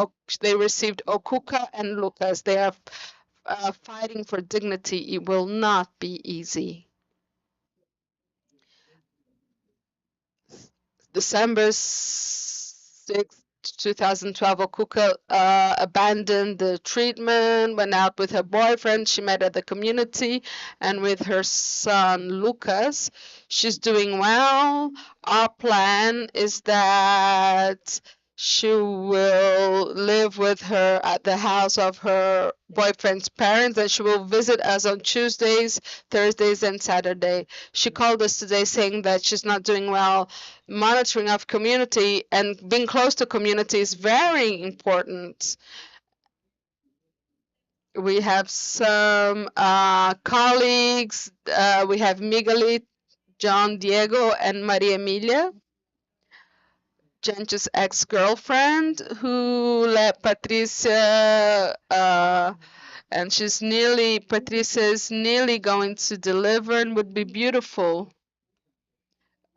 [SPEAKER 1] they received Okuka and Lucas. They are fighting for dignity. It will not be easy. December 6th, 2012, Okuka abandoned the treatment, went out with her boyfriend. She met at the community and with her son Lucas. She's doing well. Our plan is that she will live with her at the house of her boyfriend's parents, and she will visit us on Tuesdays, Thursdays, and Saturday. She called us today saying that she's not doing well. Monitoring of community and being close to community is very important. We have some colleagues. We have Miguel, John Diego, and Maria Emilia, Jen's ex-girlfriend, who let Patricia, and Patricia is nearly going to deliver and would be beautiful.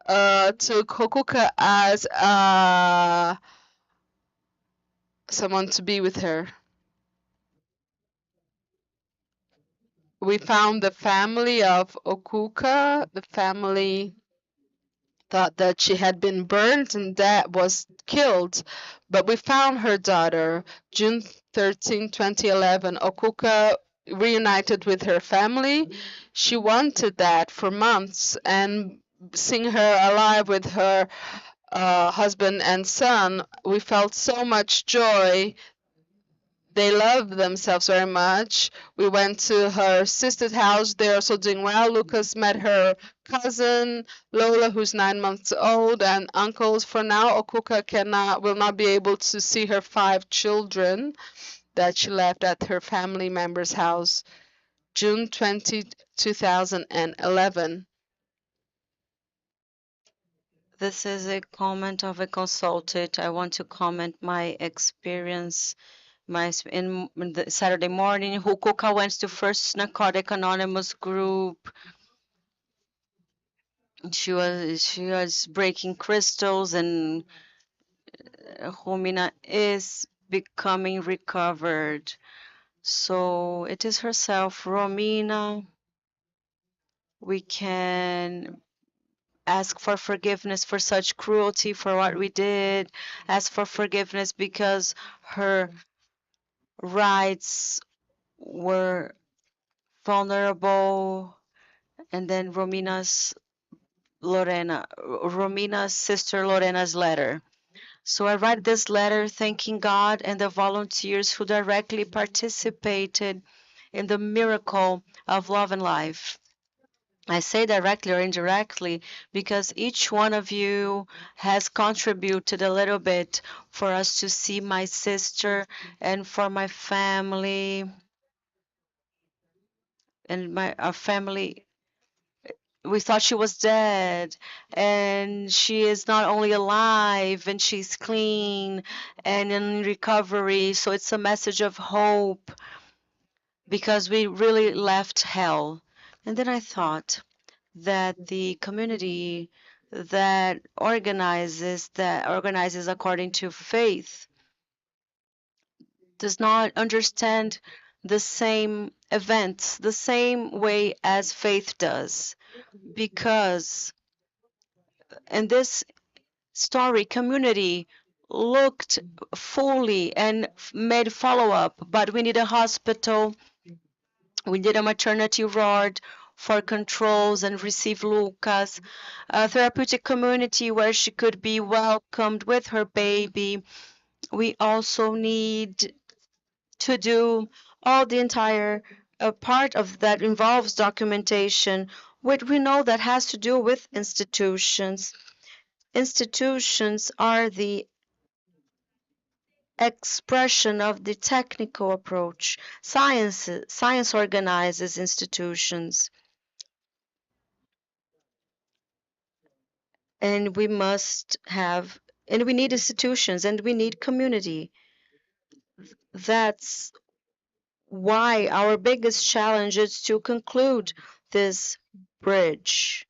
[SPEAKER 1] To Kokuka as someone to be with her. we found the family of Okuka. The family thought that she had been burned and that was killed, but we found her daughter. June 13, 2011, Okuka reunited with her family. She wanted that for months, and seeing her alive with her husband and son, we felt so much joy. They love themselves very much. We went to her sister's house. They're also doing well. Lucas met her cousin Lola, who's 9 months old, and uncles. For now, Okuka will not be able to see her 5 children that she left at her family member's house, June 20, 2011.
[SPEAKER 3] This is a comment of a consultant. I want to comment my experience. In the Saturday morning, Hukuka went to First Narcotic Anonymous group. She was breaking crystals, and Romina is becoming recovered. So it is herself, Romina. We can ask for forgiveness for such cruelty for what we did, ask for forgiveness because her rights were vulnerable. And then Romina's sister Lorena's letter. So I write this letter thanking God and the volunteers who directly participated in the miracle of love and life. I say directly or indirectly because each one of you has contributed a little bit for us to see my sister and for my family and our family. We thought she was dead, and she is not only alive and she's clean and in recovery. So it's a message of hope because we really left hell. And then I thought that the community that organizes according to faith does not understand the same events the same way as faith does, because in this story community looked fully and made follow-up, but we need a hospital, we need a maternity ward for controls and receive Lucas, a therapeutic community where she could be welcomed with her baby. We also need to do all the entire part of that involves documentation, which we know that has to do with institutions. Institutions are the expression of the technical approach. Science organizes institutions, and we need institutions, and we need community. That's why our biggest challenge is to conclude this bridge.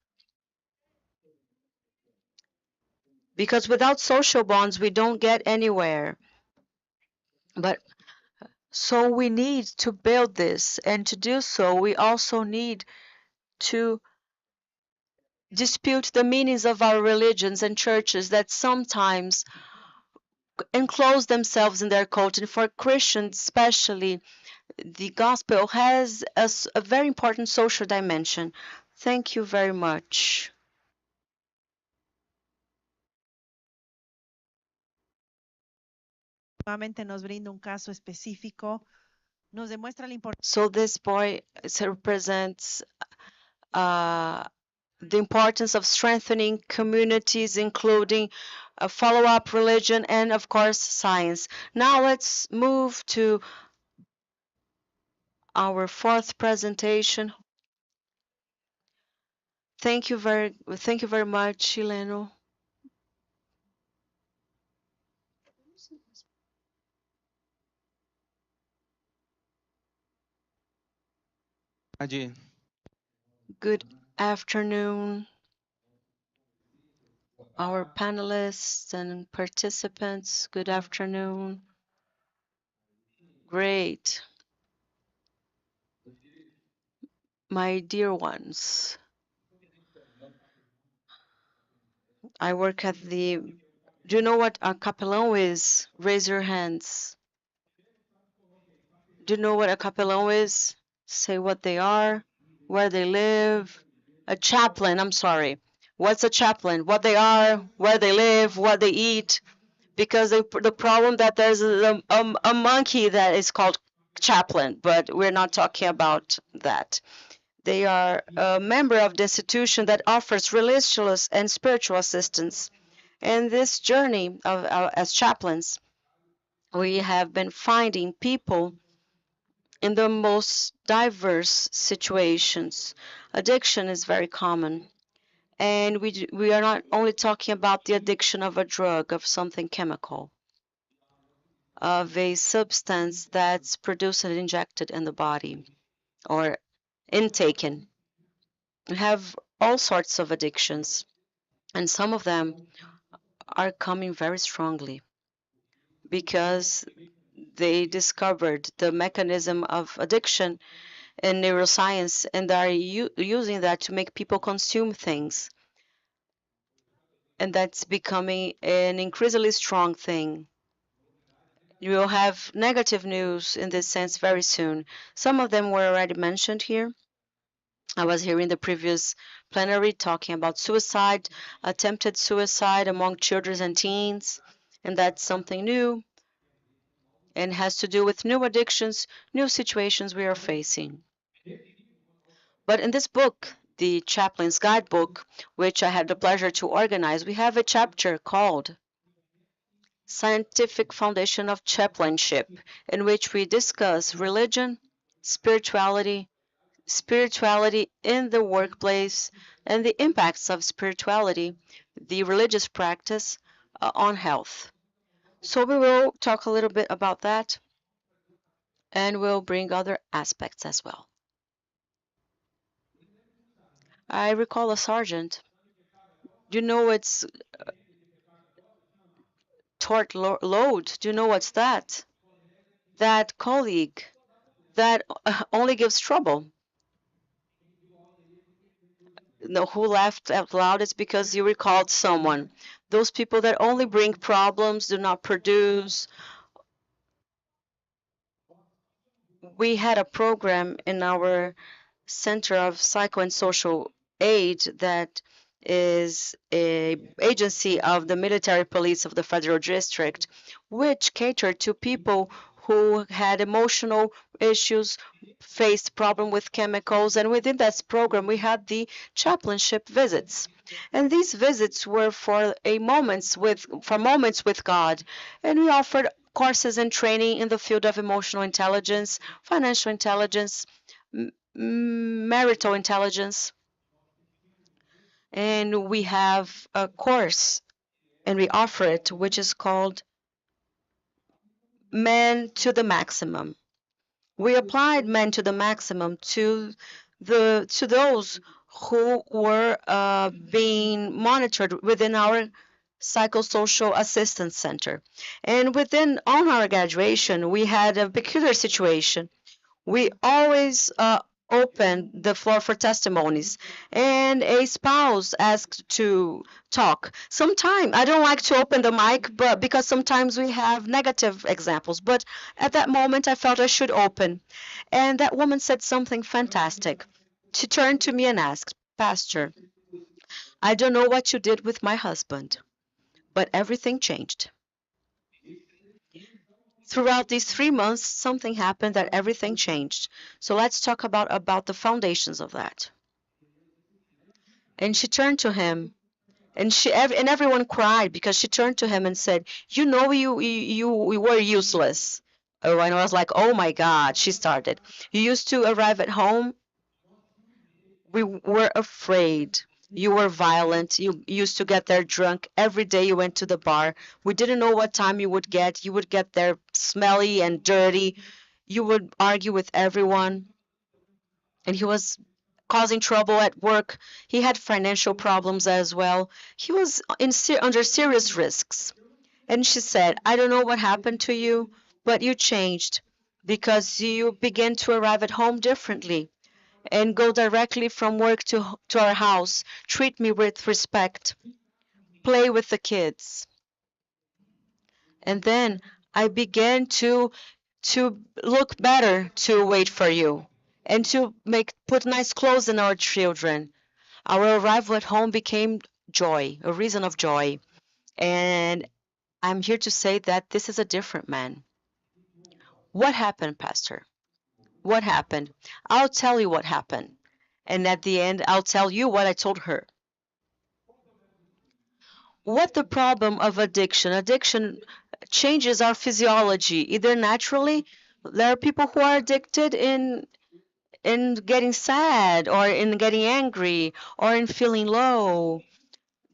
[SPEAKER 3] Because without social bonds, we don't get anywhere. But so we need to build this, and to do so, we also need to dispute the meanings of our religions and churches that sometimes enclose themselves in their cult. And for Christians especially, the gospel has a very important social dimension. Thank you very much.
[SPEAKER 4] Nuevamente nos brinda un caso específico, nos demuestra la importancia.
[SPEAKER 3] So this boy represents the importance of strengthening communities, including a follow-up religion and, of course, science. Now let's move to our fourth presentation. Thank you very much, Chileno. Good afternoon, our panelists and participants. Good afternoon. Great. My dear ones, I work at the. Do you know what a capelão is? Raise your hands. Do you know what a capelão is? Say what they are, where they live. A chaplain, I'm sorry. What's a chaplain? What they are, where they live, what they eat. Because the problem that there's a monkey that is called chaplain, but we're not talking about that. They are a member of the institution that offers religious and spiritual assistance. And this journey of as chaplains, we have been finding people in the most diverse situations. Addiction is very common. And we are not only talking about the addiction of a drug, of something chemical, of a substance that's produced and injected in the body or intaken. We have all sorts of addictions, and some of them are coming very strongly because they discovered the mechanism of addiction in neuroscience and are using that to make people consume things. And that's becoming an increasingly strong thing. You will have negative news in this sense very soon. Some of them were already mentioned here. I was here in the previous plenary talking about suicide, attempted suicide among children and teens, and that's something new and has to do with new addictions, new situations we are facing. But in this book, the Chaplain's Guidebook, which I had the pleasure to organize, we have a chapter called Scientific Foundation of Chaplainship, in which we discuss religion, spirituality, spirituality in the workplace, and the impacts of spirituality, the religious practice, on health. So we will talk a little bit about that, and we'll bring other aspects as well. I recall a sergeant. You know it's tort load. Do you know what's that? That colleague that only gives trouble. No, who laughed out loud is because you recalled someone. Those people that only bring problems, do not produce. We had a program in our Center of Psycho and Social Aid that is a agency of the military police of the federal district, which catered to people who had emotional issues, faced problem with chemicals, and within that program we had the chaplainship visits. And these visits were for moments with God, and we offered courses and training in the field of emotional intelligence, financial intelligence, marital intelligence. And we have a course and we offer it, which is called Men to the Maximum. We applied Men to the Maximum to those who were being monitored within our psychosocial assistance center. And on our graduation, we had a peculiar situation. We always open the floor for testimonies, and a spouse asked to talk. Sometimes I don't like to open the mic, but because sometimes we have negative examples. But at that moment, I felt I should open, and that woman said something fantastic. She turned to me and asked, "Pastor, I don't know what you did with my husband, but everything changed." Throughout these 3 months, something happened that everything changed. So let's talk about the foundations of that. And she turned to him, and everyone cried because she turned to him and said, "You know, you were useless." Oh, and I was like, "Oh my God!" She started. "You used to arrive at home. We were afraid. You were violent. You used to get there drunk. Every day you went to the bar. We didn't know what time you would get. You would get there smelly and dirty. You would argue with everyone." And he was causing trouble at work. He had financial problems as well. He was under serious risks. And she said, "I don't know what happened to you, but you changed because you began to arrive at home differently. and go directly from work to our house, treat me with respect, play with the kids. And then I began to look better to wait for you and to put nice clothes in our children. Our arrival at home became joy, a reason of joy. And I'm here to say that this is a different man. What happened, Pastor? What happened? I'll tell you what happened. And at the end, I'll tell you what I told her. What the problem of addiction? Addiction changes our physiology, either naturally. There are people who are addicted in getting sad or in getting angry or in feeling low.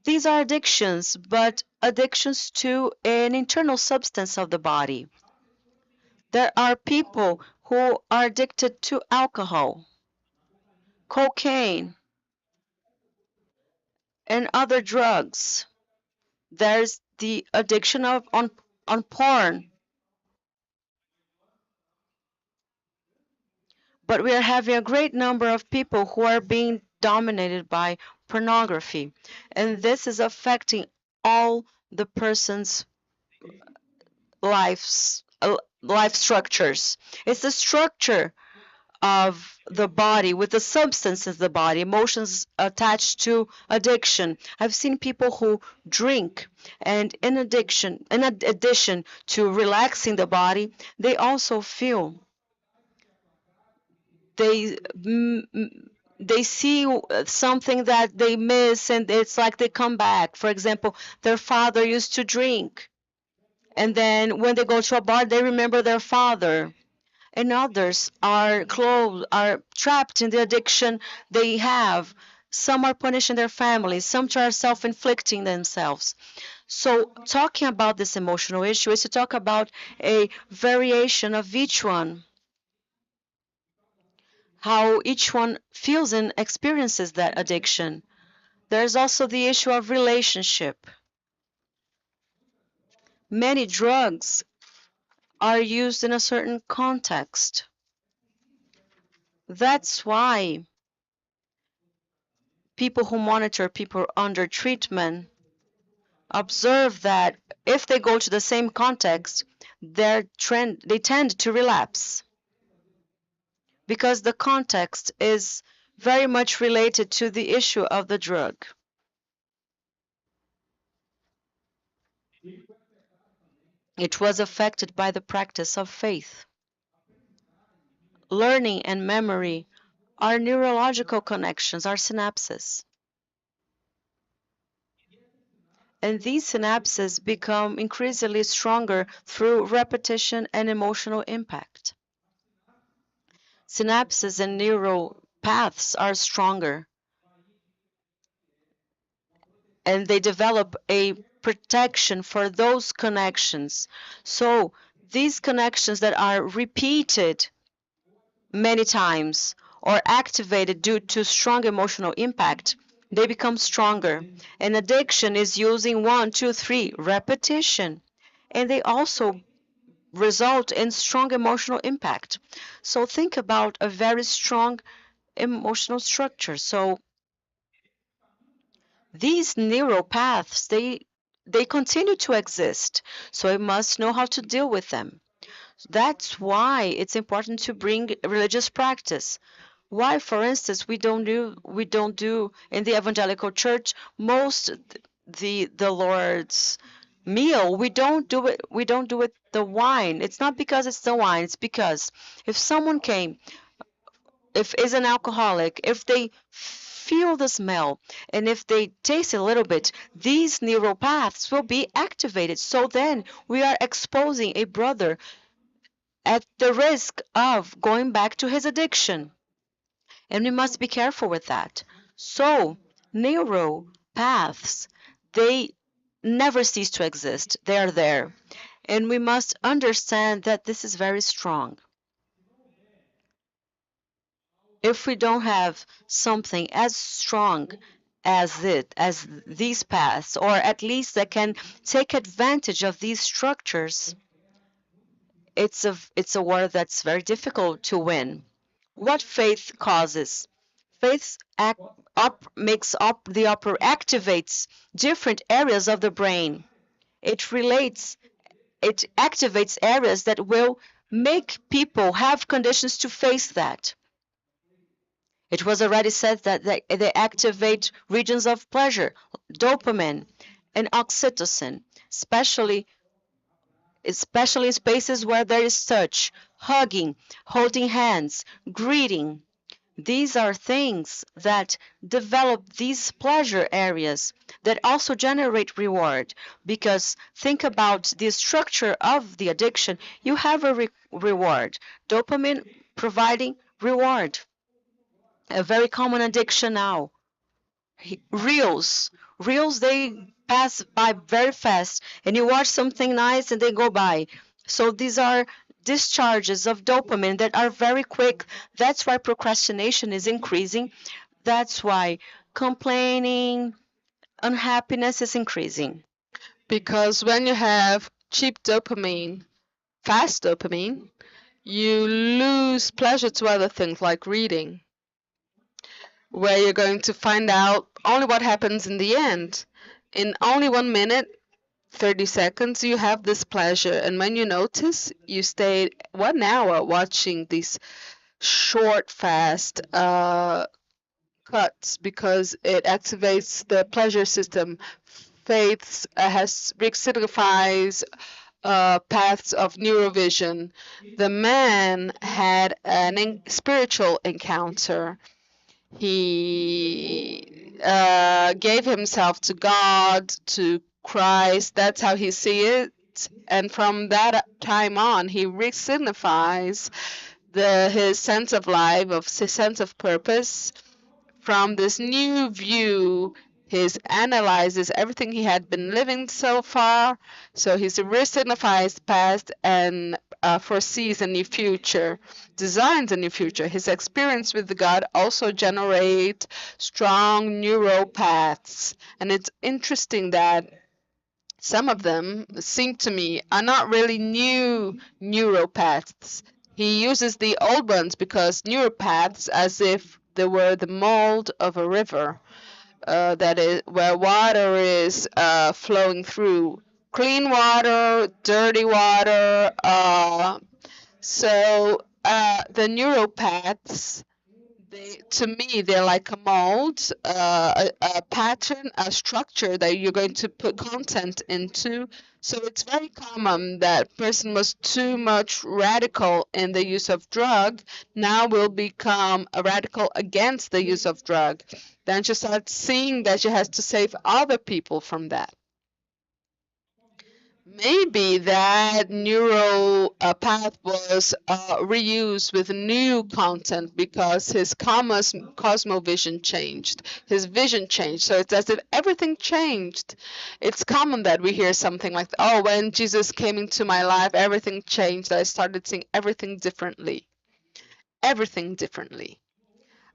[SPEAKER 3] These are addictions, but addictions to an internal substance of the body. There are people who are addicted to alcohol, cocaine, and other drugs. There's the addiction on porn. But we are having a great number of people who are being dominated by pornography. And this is affecting all the person's life structures. It's the structure of the body with the substance of the body, emotions attached to addiction. I've seen people who drink, and in addition to relaxing the body, they also feel they they see something that they miss, and it's like they come back. For example, their father used to drink, and then when they go to a bar, they remember their father. And others are trapped in the addiction they have. Some are punishing their families, some are self-inflicting themselves. So talking about this emotional issue is to talk about a variation of each one, how each one feels and experiences that addiction. There's also the issue of relationship. Many drugs are used in a certain context. That's why people who monitor people under treatment observe that if they go to the same context, they tend to relapse because the context is very much related to the issue of the drug. It was affected by the practice of faith. Learning and memory are neurological connections, are synapses. And these synapses become increasingly stronger through repetition and emotional impact. Synapses and neural paths are stronger, and they develop a protection for those connections. So these connections that are repeated many times or activated due to strong emotional impact, they become stronger. And addiction is using 1, 2, 3 repetition. And they also result in strong emotional impact. So think about a very strong emotional structure. So these neural paths, they continue to exist. So we must know how to deal with them. That's why it's important to bring religious practice. Why, for instance, we don't do in the evangelical church most the Lord's meal. We don't do it the wine. It's not because it's the wine. It's because if someone came, if is an alcoholic, if they feel the smell and if they taste a little bit, these neural paths will be activated. So then we are exposing a brother at the risk of going back to his addiction. And we must be careful with that. So neural paths, they never cease to exist. They are there. And we must understand that this is very strong. If we don't have something as strong as these paths, or at least that can take advantage of these structures, it's a war that's very difficult to win. What faith causes? Faith activates different areas of the brain. It activates areas that will make people have conditions to face that. It was already said that they activate regions of pleasure, dopamine and oxytocin, especially spaces where there is touch, hugging, holding hands, greeting. These are things that develop these pleasure areas that also generate reward. Because think about the structure of the addiction, you have a reward. Dopamine providing reward. A very common addiction now. Reels. Reels, they pass by very fast, and you watch something nice and they go by. So these are discharges of dopamine that are very quick. That's why procrastination is increasing. That's why complaining, unhappiness is increasing.
[SPEAKER 1] Because when you have cheap dopamine, fast dopamine, you lose pleasure to other things like reading, where you're going to find out only what happens in the end. In only 1 minute, 30 seconds, you have this pleasure. And when you notice, you stayed 1 hour watching these short, fast cuts because it activates the pleasure system. Faith has signifies paths of neurovision. The man had an spiritual encounter. He gave himself to God, to Christ. That's how he sees it. And from that time on, he re-signifies his sense of life, of his sense of purpose. From this new view, he analyzes everything he had been living so far. So he re-signifies past and foresees a new future, designs a new future. His experience with God also generate strong neural paths. And it's interesting that some of them seem to me are not really new neuropaths. He uses the old ones because neuropaths as if they were the mold of a river, that is where water is flowing through. Clean water, dirty water. The neuropaths, to me, they're like a mold, a pattern, a structure that you're going to put content into. So it's very common that person was too much radical in the use of drug, now will become a radical against the use of drug. Then she starts seeing that she has to save other people from that. Maybe that neural path was reused with new content because his cosmovision changed, his vision changed. So it's as if everything changed. It's common that we hear something like, oh, when Jesus came into my life, everything changed. I started seeing everything differently. Everything differently.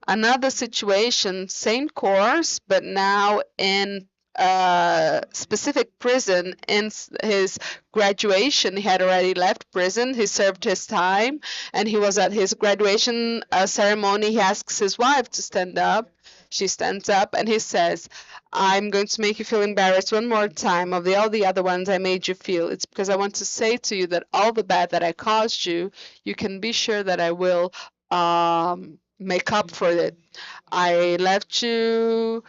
[SPEAKER 1] Another situation, same course, but now in a specific prison. In his graduation, he had already left prison. He served his time, and he was at his graduation ceremony. He asks his wife to stand up. She stands up, and he says, I'm going to make you feel embarrassed one more time of all the other ones I made you feel. It's because I want to say to you that all the bad that I caused you, you can be sure that I will make up for it. I left you,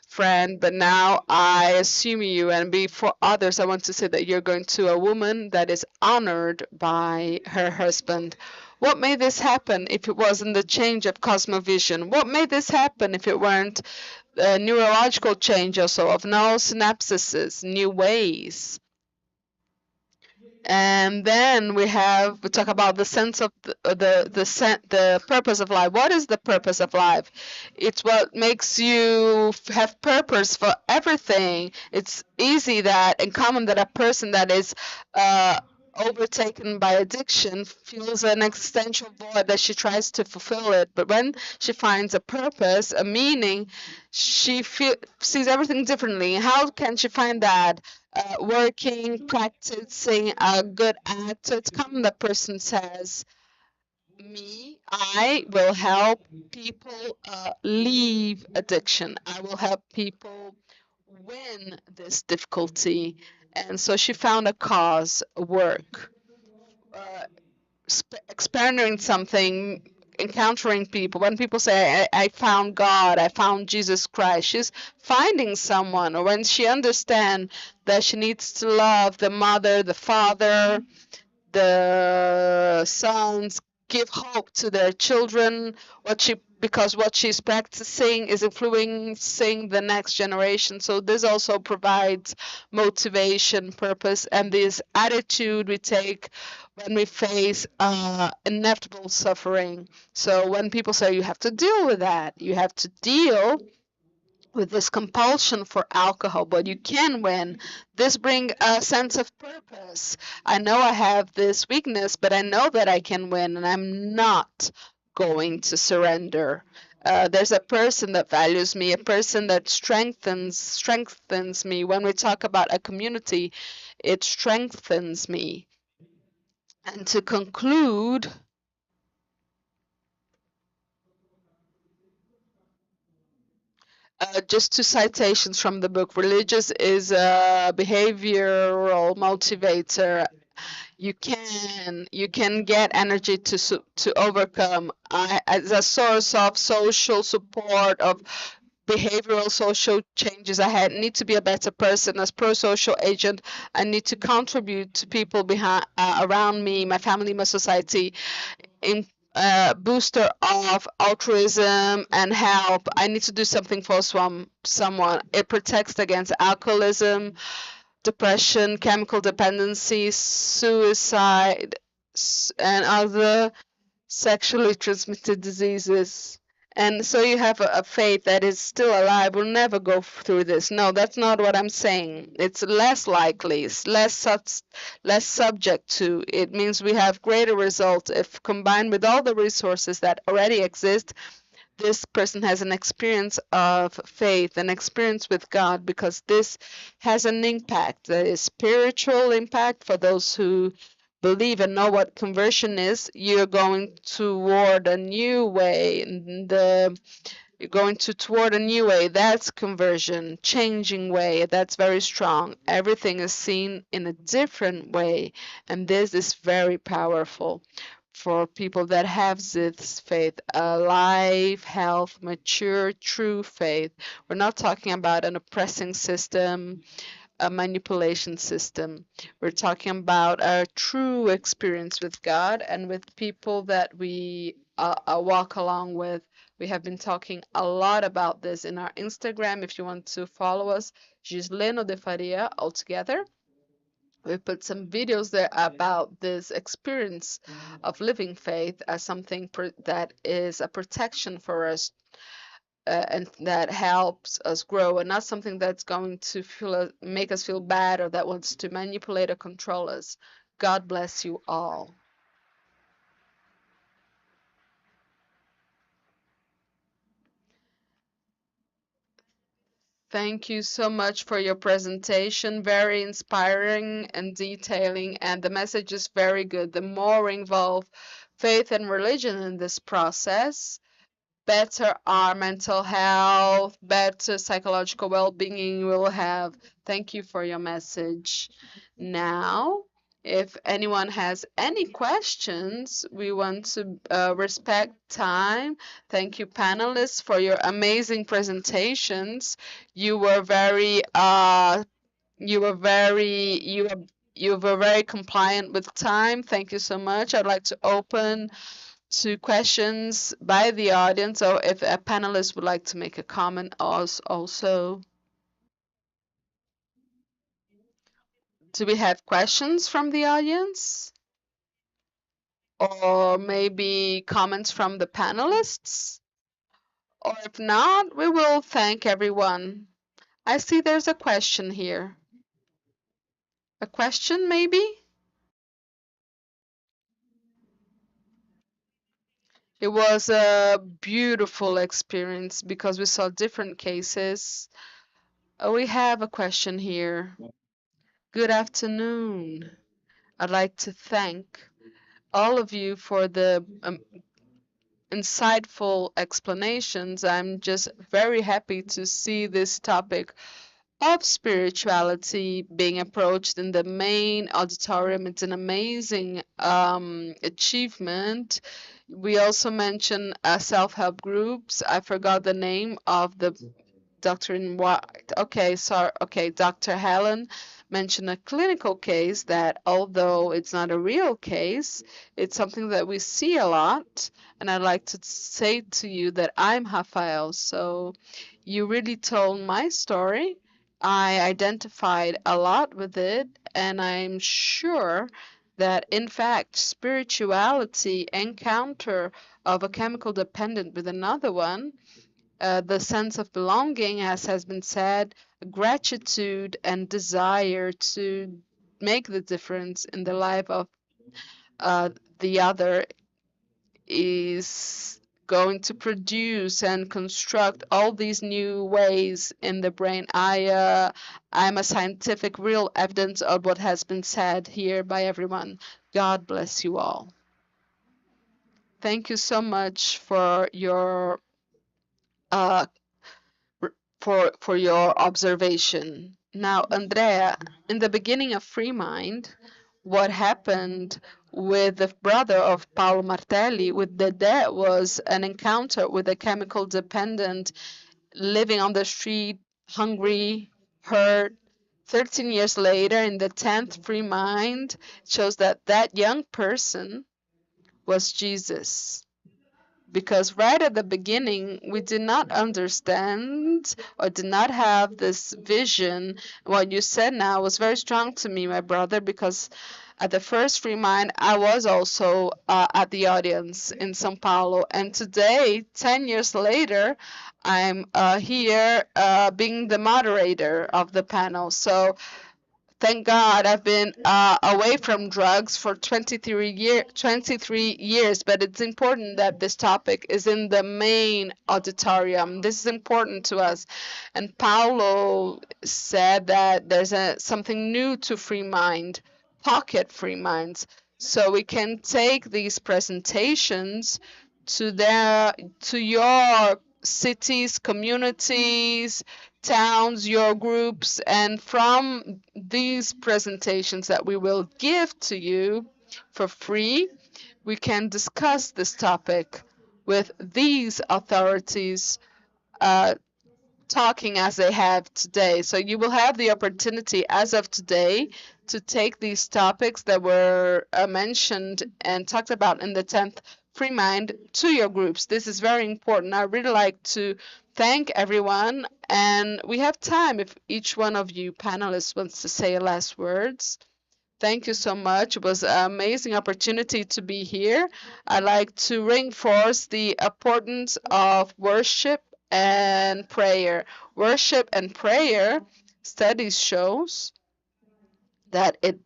[SPEAKER 1] friend, but now I assume you, and before others, I want to say that you're going to a woman that is honored by her husband. What made this happen if it wasn't the change of cosmovision? What made this happen if it weren't a neurological change also of neural synapses, new ways? And then we talk about the sense of the purpose of life. What is the purpose of life? It's what makes you have purpose for everything. It's easy that and common that a person that is overtaken by addiction feels an existential void that she tries to fulfill it. But when she finds a purpose, a meaning, she sees everything differently. How can she find that? Working, practicing a good act. So it's common that person says, I will help people leave addiction. I will help people win this difficulty. And so she found a cause, work, uh, experiencing something, encountering people. When people say, I found God, I found Jesus Christ, she's finding someone. Or when she understands that she needs to love the mother, the father, the sons, give hope to their children, because what she's practicing is influencing the next generation. So this also provides motivation, purpose, and this attitude we take when we face inevitable suffering. So when people say you have to deal with that, you have to deal with this compulsion for alcohol, but you can win. This bring a sense of purpose. I know I have this weakness, but I know that I can win, and I'm not going to surrender. There's a person that values me, a person that strengthens me. When we talk about a community, it strengthens me. And to conclude, just two citations from the book. Religious is a behavioral motivator. You can get energy to overcome. As a source of social support, of behavioral social changes. I need to be a better person. As pro-social agent, I need to contribute to people behind around me, my family, my society. In booster of altruism and help. I need to do something for someone. It protects against alcoholism, depression, chemical dependency, suicide, and other sexually transmitted diseases. And so you have a faith that is still alive, will never go through this. No, that's not what I'm saying. It's less likely, it's less subject to. It means we have greater results if combined with all the resources that already exist. This person has an experience of faith, an experience with God, because this has an impact, a spiritual impact for those who believe and know what conversion is. You're going toward a new way. You're going toward a new way. That's conversion, changing way. That's very strong. Everything is seen in a different way, and this is very powerful for people that have this faith, a life, health, mature, true faith. We're not talking about an oppressing system, a manipulation system. We're talking about a true experience with God and with people that we walk along with. We have been talking a lot about this in our Instagram. If you want to follow us, Gisleno de Faria altogether. We put some videos there about this experience of living faith as something that is a protection for us, and that helps us grow, and not something that's going to make us feel bad or that wants to manipulate or control us. God bless you all. Thank you so much for your presentation. Very inspiring and detailing, and the message is very good. The more we involve faith and religion in this process, better our mental health, better psychological well-being we'll have. Thank you for your message. Now, if anyone has any questions, we want to respect time. Thank you, panelists, for your amazing presentations. You were very, you were very, you were very compliant with time. Thank you so much. I'd like to open to questions by the audience, or if a panelist would like to make a comment also. Do we have questions from the audience? Or maybe comments from the panelists? Or if not, we will thank everyone. I see there's a question here. A question, maybe? It was a beautiful experience because we saw different cases. We have a question here. Good afternoon. I'd like to thank all of you for the insightful explanations. I'm just very happy to see this topic of spirituality being approached in the main auditorium. It's an amazing achievement. We also mentioned self-help groups. I forgot the name of the Dr. in White. Okay, sorry. Okay, Dr. Helen mentioned a clinical case that, although it's not a real case, it's something that we see a lot. And I'd like to say to you that I'm Rafael. So you really told my story. I identified a lot with it, and I'm sure that, in fact, spirituality encounter of a chemical dependent with another one, the sense of belonging, as has been said, gratitude and desire to make the difference in the life of uh, the other is going to produce and construct all these new ways in the brain. I'm a scientific real evidence of what has been said here by everyone. God bless you all. Thank you so much for your uh, for your observation. Now, Andrea, in the beginning of Freemind, what happened with the brother of Paolo Martelli, with Dede, was an encounter with a chemical dependent living on the street, hungry, hurt. 13 years later, in the 10th Freemind, shows that that young person was Jesus, because right at the beginning we did not understand or did not have this vision. What you said now was very strong to me, my brother, because at the first Remind I was also at the audience in Sao Paulo, and today, 10 years later, I'm here being the moderator of the panel. So thank God I've been away from drugs for 23 years, but it's important that this topic is in the main auditorium. This is important to us. And Paulo said that there's something new to Free Mind, pocket Free Minds. So we can take these presentations to your cities, communities, towns, your groups, and from these presentations that we will give to you for free, we can discuss this topic with these authorities talking as they have today. So you will have the opportunity as of today to take these topics that were mentioned and talked about in the 10th Free Mind to your groups. This is very important. I really like to thank everyone, and we have time if each one of you panelists wants to say last words. Thank you so much. It was an amazing opportunity to be here. I like to reinforce the importance of worship and prayer. Worship and prayer, studies shows that it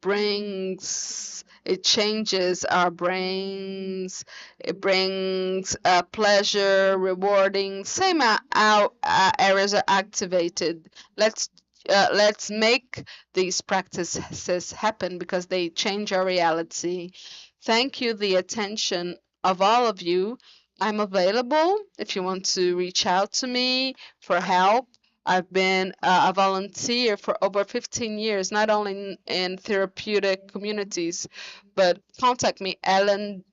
[SPEAKER 1] changes our brains. It brings pleasure, rewarding. Same areas are activated. Let's make these practices happen because they change our reality. Thank you, the attention of all of you. I'm available if you want to reach out to me for help. I've been a volunteer for over 15 years, not only in therapeutic communities, but contact me, Ellen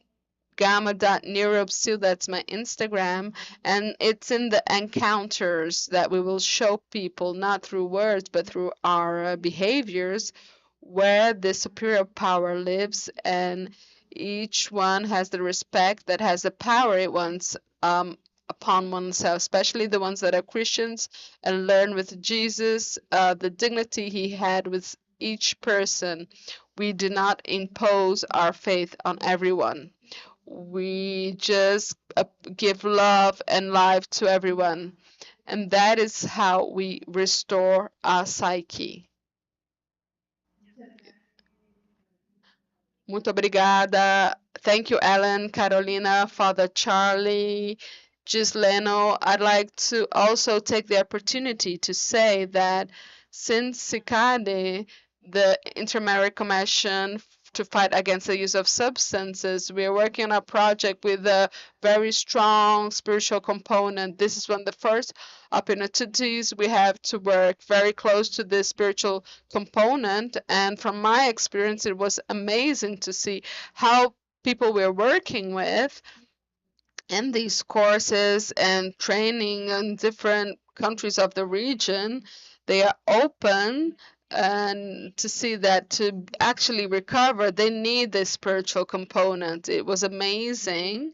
[SPEAKER 1] gamma.neuropsil, that's my Instagram, and it's in the encounters that we will show people, not through words, but through our behaviors, where the superior power lives, and each one has the respect that has the power it wants upon oneself, especially the ones that are Christians and learn with Jesus the dignity he had with each person. We do not impose our faith on everyone. We just give love and life to everyone. And that is how we restore our psyche. Muito obrigada. Thank you, Ellen, Carolina, Father Charlie, Gisleno. I'd like to also take the opportunity to say that since CICADE, the Inter-American Commission to fight against the use of substances. We are working on a project with a very strong spiritual component. This is one of the first opportunities we have to work very close to this spiritual component. And from my experience, it was amazing to see how people we're working with in these courses and training in different countries of the region, they are open and to see that to actually recover, they need this spiritual component. It was amazing,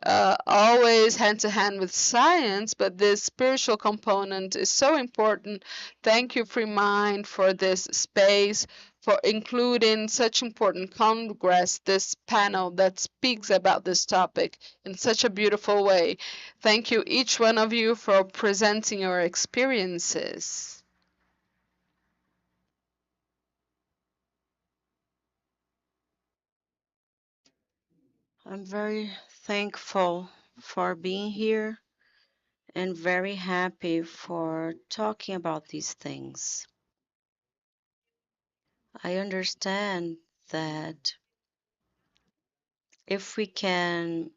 [SPEAKER 1] always hand to hand with science, but this spiritual component is so important. Thank you, Freemind, for this space, for including such important congress, this panel that speaks about this topic in such a beautiful way. Thank you, each one of you, for presenting your experiences.
[SPEAKER 3] I'm very thankful for being here and very happy for talking about these things. I understand that if we can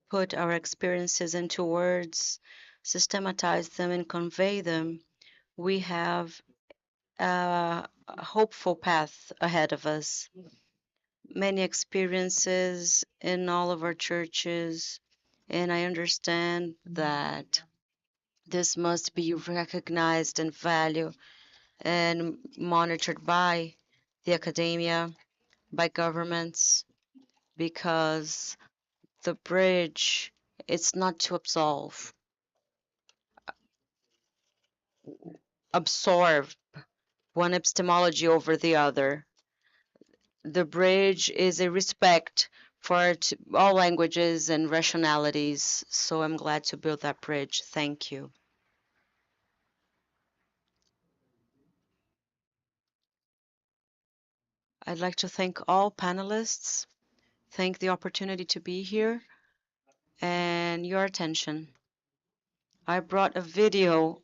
[SPEAKER 3] put our experiences into words, systematize them, and convey them, we have a hopeful path ahead of us. Many experiences in all of our churches, and I understand that this must be recognized and valued and monitored by the academia, by governments, because the bridge, it's not to absorb one epistemology over the other. The bridge is a respect for all languages and rationalities. So I'm glad to build that bridge. Thank you. I'd like to thank all panelists, thank the opportunity to be here, and your attention. I brought a video.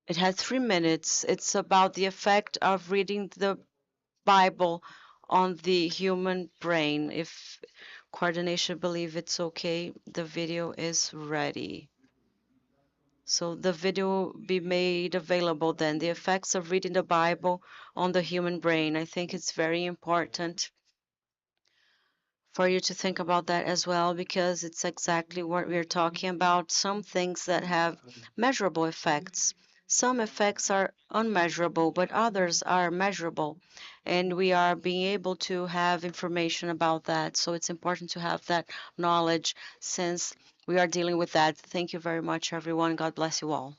[SPEAKER 3] It has 3 minutes. It's about the effect of reading the Bible on the human brain. If coordination believe it's okay, the video is ready. So the video will be made available then. The effects of reading the Bible on the human brain. I think it's very important for you to think about that as well, because it's exactly what we're talking about. Some things that have measurable effects. Some effects are unmeasurable, but others are measurable. And we are being able to have information about that. So it's important to have that knowledge since we are dealing with that. Thank you very much, everyone. God bless you all.